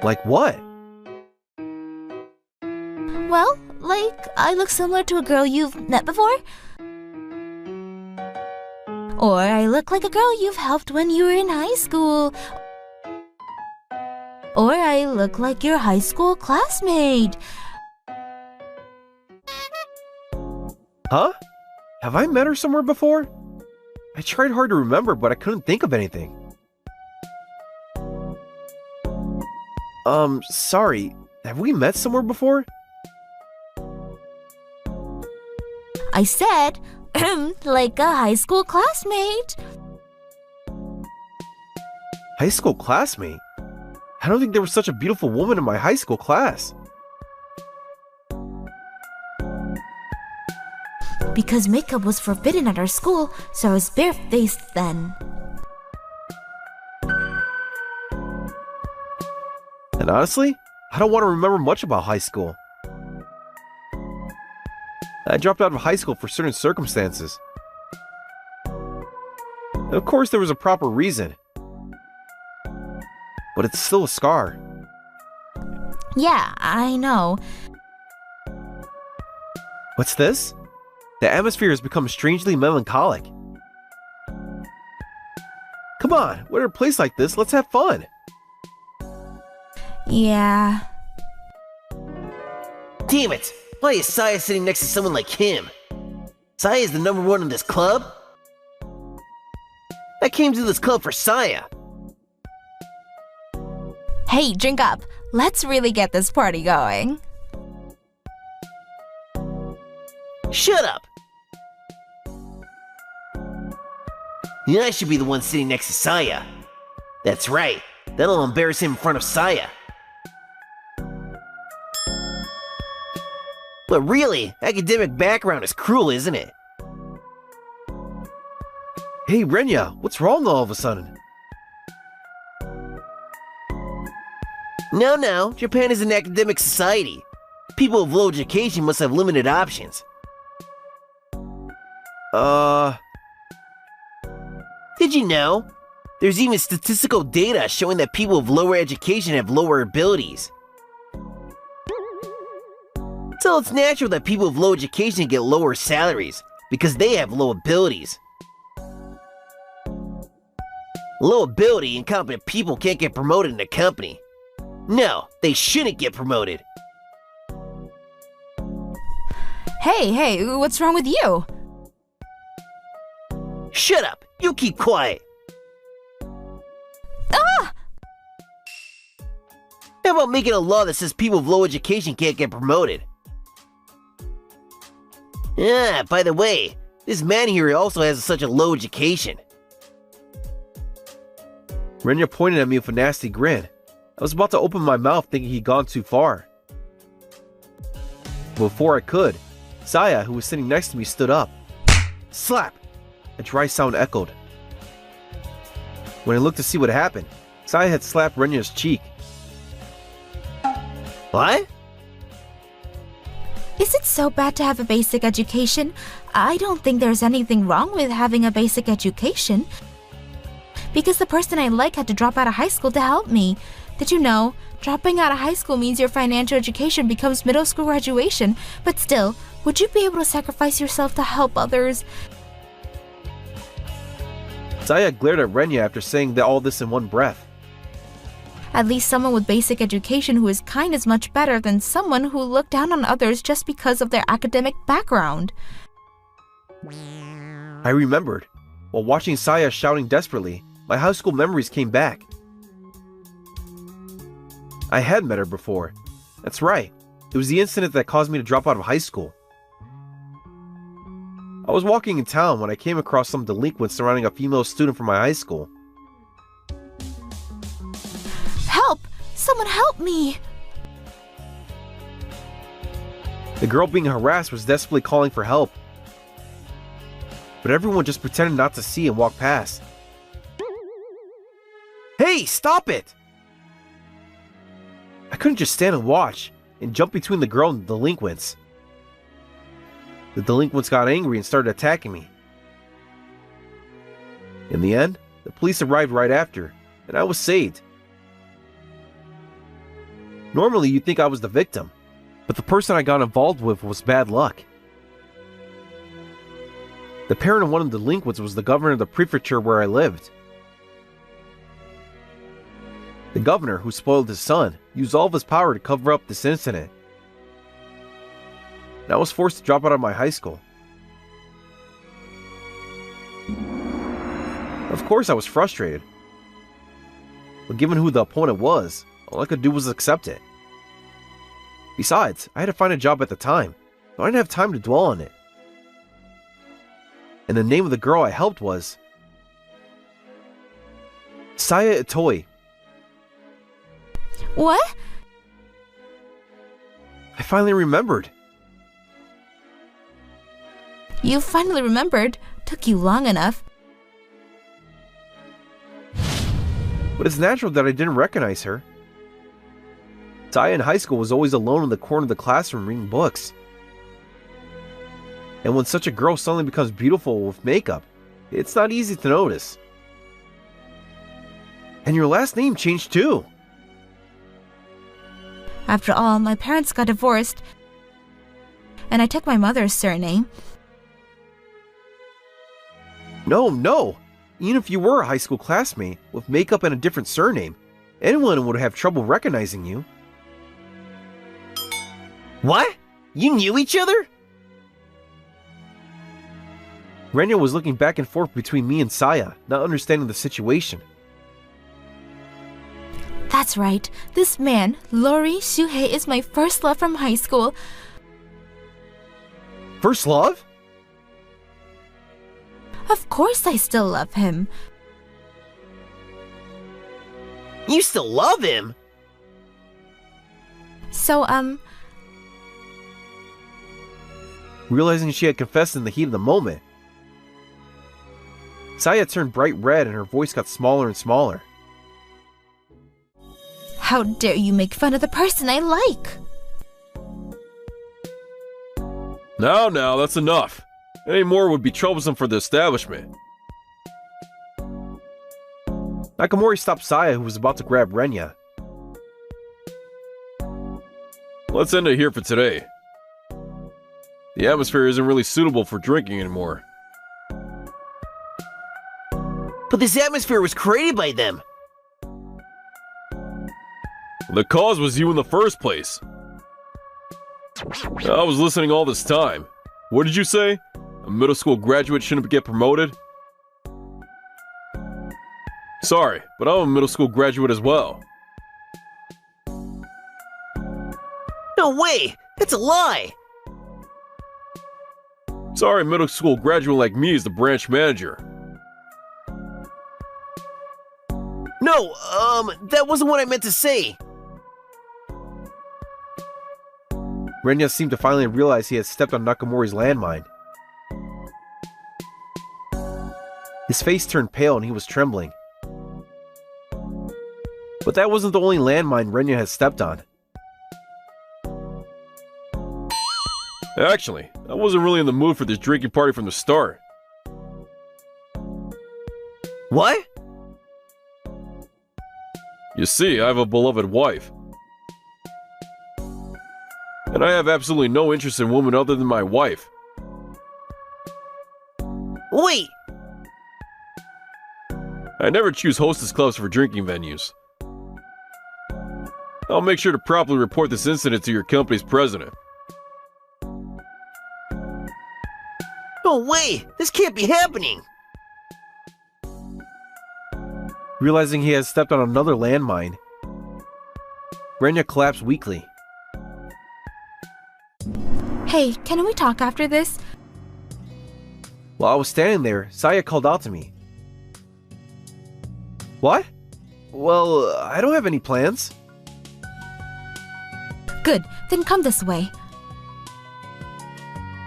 Like what? Well, like, I look similar to a girl you've met before? Or I look like a girl you've helped when you were in high school. Or I look like your high school classmate. Huh? Have I met her somewhere before? I tried hard to remember, but I couldn't think of anything. Sorry. Have we met somewhere before? I said, like a high school classmate. High school classmate? I don't think there was such a beautiful woman in my high school class. Because makeup was forbidden at our school, so I was barefaced then. And honestly, I don't want to remember much about high school. I dropped out of high school for certain circumstances. Of course, there was a proper reason. But it's still a scar. Yeah, I know. What's this? The atmosphere has become strangely melancholic. Come on, we're at a place like this, let's have fun. Yeah. Damn it! Why is Saya sitting next to someone like him? Saya is the number one in this club? I came to this club for Saya. Hey, drink up. Let's really get this party going. Shut up! Yeah, I should be the one sitting next to Saya. That's right. That'll embarrass him in front of Saya. But really, academic background is cruel, isn't it? Hey, Renya, what's wrong all of a sudden? No, Japan is an academic society. People of low education must have limited options. Did you know? There's even statistical data showing that people of lower education have lower abilities. So it's natural that people of low education get lower salaries, because they have low abilities. Low ability and incompetent people can't get promoted in a company. No, they shouldn't get promoted. Hey, what's wrong with you? Shut up! You keep quiet! Ah! How about making a law that says people of low education can't get promoted? Ah, by the way, this man here also has such a low education. Renya pointed at me with a nasty grin. I was about to open my mouth thinking he'd gone too far. Before I could, Saya, who was sitting next to me, stood up. Slap! A dry sound echoed. When I looked to see what happened, Saya had slapped Renya's cheek. What? Is it so bad to have a basic education? I don't think there's anything wrong with having a basic education. Because the person I like had to drop out of high school to help me. Did you know? Dropping out of high school means your financial education becomes middle school graduation. But still, would you be able to sacrifice yourself to help others? Saya glared at Renya after saying all this in one breath. At least someone with basic education who is kind is much better than someone who looked down on others just because of their academic background. I remembered. While watching Saya shouting desperately, my high school memories came back. I had met her before. That's right. It was the incident that caused me to drop out of high school. I was walking in town when I came across some delinquents surrounding a female student from my high school. Help! Someone help me! The girl being harassed was desperately calling for help. But everyone just pretended not to see and walked past. Hey, stop it! I couldn't just stand and watch and jump between the girl and the delinquents. The delinquents got angry and started attacking me. In the end, the police arrived right after, and I was saved. Normally, you'd think I was the victim, but the person I got involved with was bad luck. The parent of one of the delinquents was the governor of the prefecture where I lived. The governor, who spoiled his son, used all of his power to cover up this incident. And I was forced to drop out of my high school. Of course I was frustrated. But given who the opponent was, all I could do was accept it. Besides, I had to find a job at the time, so I didn't have time to dwell on it. And the name of the girl I helped was Saya Itoi. What? I finally remembered. You finally remembered. Took you long enough. But it's natural that I didn't recognize her. Saya in high school was always alone in the corner of the classroom reading books. And when such a girl suddenly becomes beautiful with makeup, it's not easy to notice. And your last name changed too. After all, my parents got divorced, and I took my mother's surname. No. Even if you were a high school classmate with makeup and a different surname, anyone would have trouble recognizing you. What? You knew each other? Renya was looking back and forth between me and Saya, not understanding the situation. That's right. This man, Lori Shuhei, is my first love from high school. First love? Of course I still love him. You still love him? So, Realizing she had confessed in the heat of the moment, Saya turned bright red and her voice got smaller and smaller. How dare you make fun of the person I like? Now, that's enough. Any more would be troublesome for the establishment. Nakamori stopped Saya, who was about to grab Renya. Let's end it here for today. The atmosphere isn't really suitable for drinking anymore. But this atmosphere was created by them. The cause was you in the first place. I was listening all this time. What did you say? A middle school graduate shouldn't get promoted? Sorry, but I'm a middle school graduate as well. No way! That's a lie! Sorry, middle school graduate like me is the branch manager. No, that wasn't what I meant to say. Renya seemed to finally realize he had stepped on Nakamori's landmine. His face turned pale and he was trembling. But that wasn't the only landmine Renya had stepped on. Actually, I wasn't really in the mood for this drinking party from the start. What? You see, I have a beloved wife. And I have absolutely no interest in women other than my wife. Wait! I never choose hostess clubs for drinking venues. I'll make sure to properly report this incident to your company's president. No way! This can't be happening! Realizing he had stepped on another landmine, Renya collapsed weakly. Hey, can we talk after this? While I was standing there, Saya called out to me. What? Well, I don't have any plans. Good, then come this way.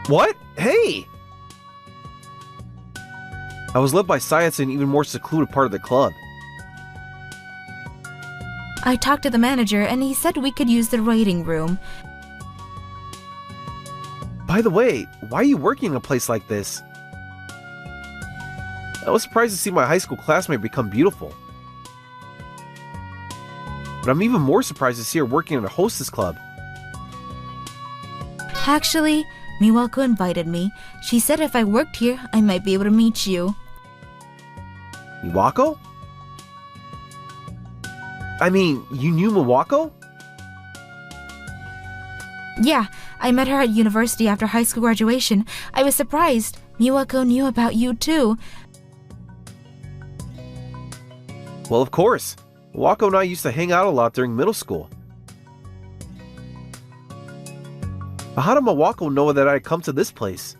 What? Hey! I was led by Saya to an even more secluded part of the club. I talked to the manager and he said we could use the waiting room. By the way, why are you working in a place like this? I was surprised to see my high school classmate become beautiful. But I'm even more surprised to see her working in a hostess club. Actually, Miwako invited me. She said if I worked here, I might be able to meet you. Miwako? I mean, you knew Miwako? Yeah, I met her at university after high school graduation. I was surprised. Miwako knew about you too. Well, of course. Miwako and I used to hang out a lot during middle school. But how did Miwako know that I'd come to this place?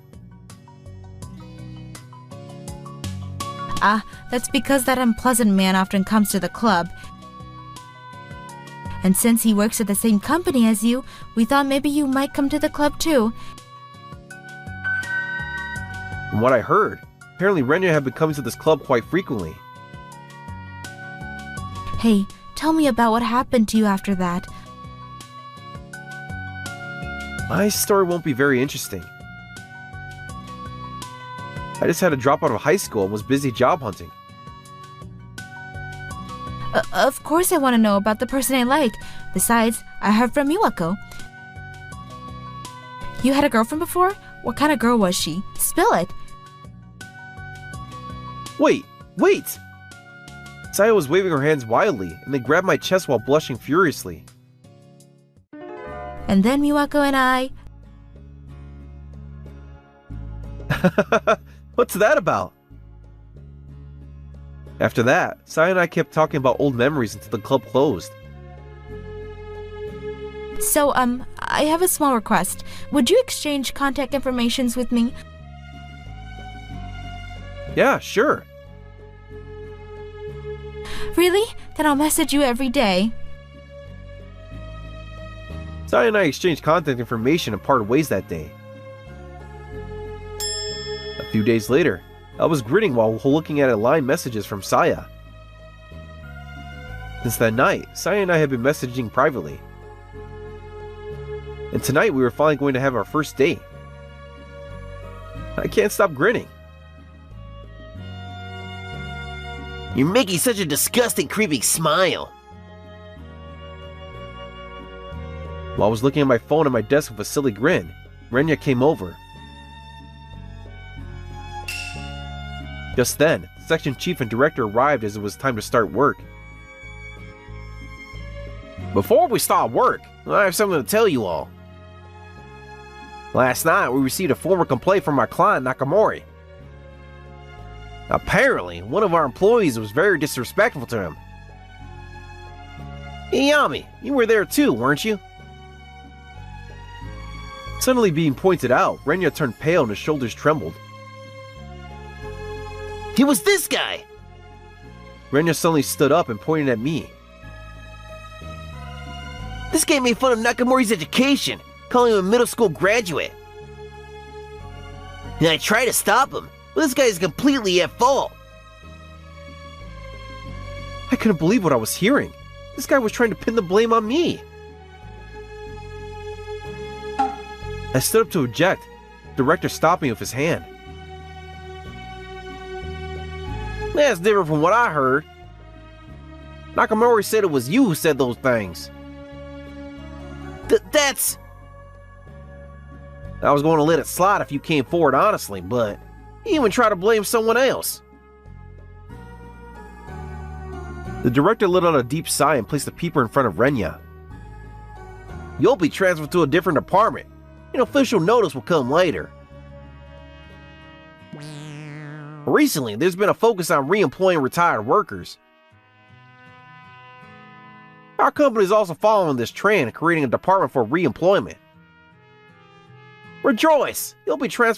That's because that unpleasant man often comes to the club. And since he works at the same company as you, we thought maybe you might come to the club too. From what I heard, apparently Renya had been coming to this club quite frequently. Hey, tell me about what happened to you after that. My story won't be very interesting. I just had to drop out of high school and was busy job hunting. Of course I want to know about the person I like. Besides, I heard from Miwako. You had a girlfriend before? What kind of girl was she? Spill it. Wait! Saya was waving her hands wildly and then grabbed my chest while blushing furiously. And then Miwako and I... What's that about? After that, Saya and I kept talking about old memories until the club closed. So, I have a small request. Would you exchange contact informations with me? Yeah, sure. Really? Then I'll message you every day. Saya and I exchanged contact information and parted ways that day. A few days later, I was grinning while looking at line messages from Saya. Since that night, Saya and I had been messaging privately. And tonight we were finally going to have our first date. I can't stop grinning. You're making such a disgusting, creepy smile. While I was looking at my phone on my desk with a silly grin, Renya came over. Just then, the section chief and director arrived as it was time to start work. Before we start work, I have something to tell you all. Last night, we received a formal complaint from our client, Nakamori. Apparently, one of our employees was very disrespectful to him. Iyami, you were there too, weren't you? Suddenly being pointed out, Renya turned pale and his shoulders trembled. It was this guy! Renya suddenly stood up and pointed at me. This guy made fun of Nakamori's education, calling him a middle school graduate. And I tried to stop him, but this guy is completely at fault. I couldn't believe what I was hearing. This guy was trying to pin the blame on me. I stood up to object. The director stopped me with his hand. That's different from what I heard. Nakamori said it was you who said those things. That's... I was going to let it slide if you came forward honestly, but you even try to blame someone else. The director let out a deep sigh and placed the paper in front of Renya. You'll be transferred to a different department. An official notice will come later. Recently, there's been a focus on re-employing retired workers. Our company is also following this trend and creating a department for re-employment. Rejoice! You'll be transferred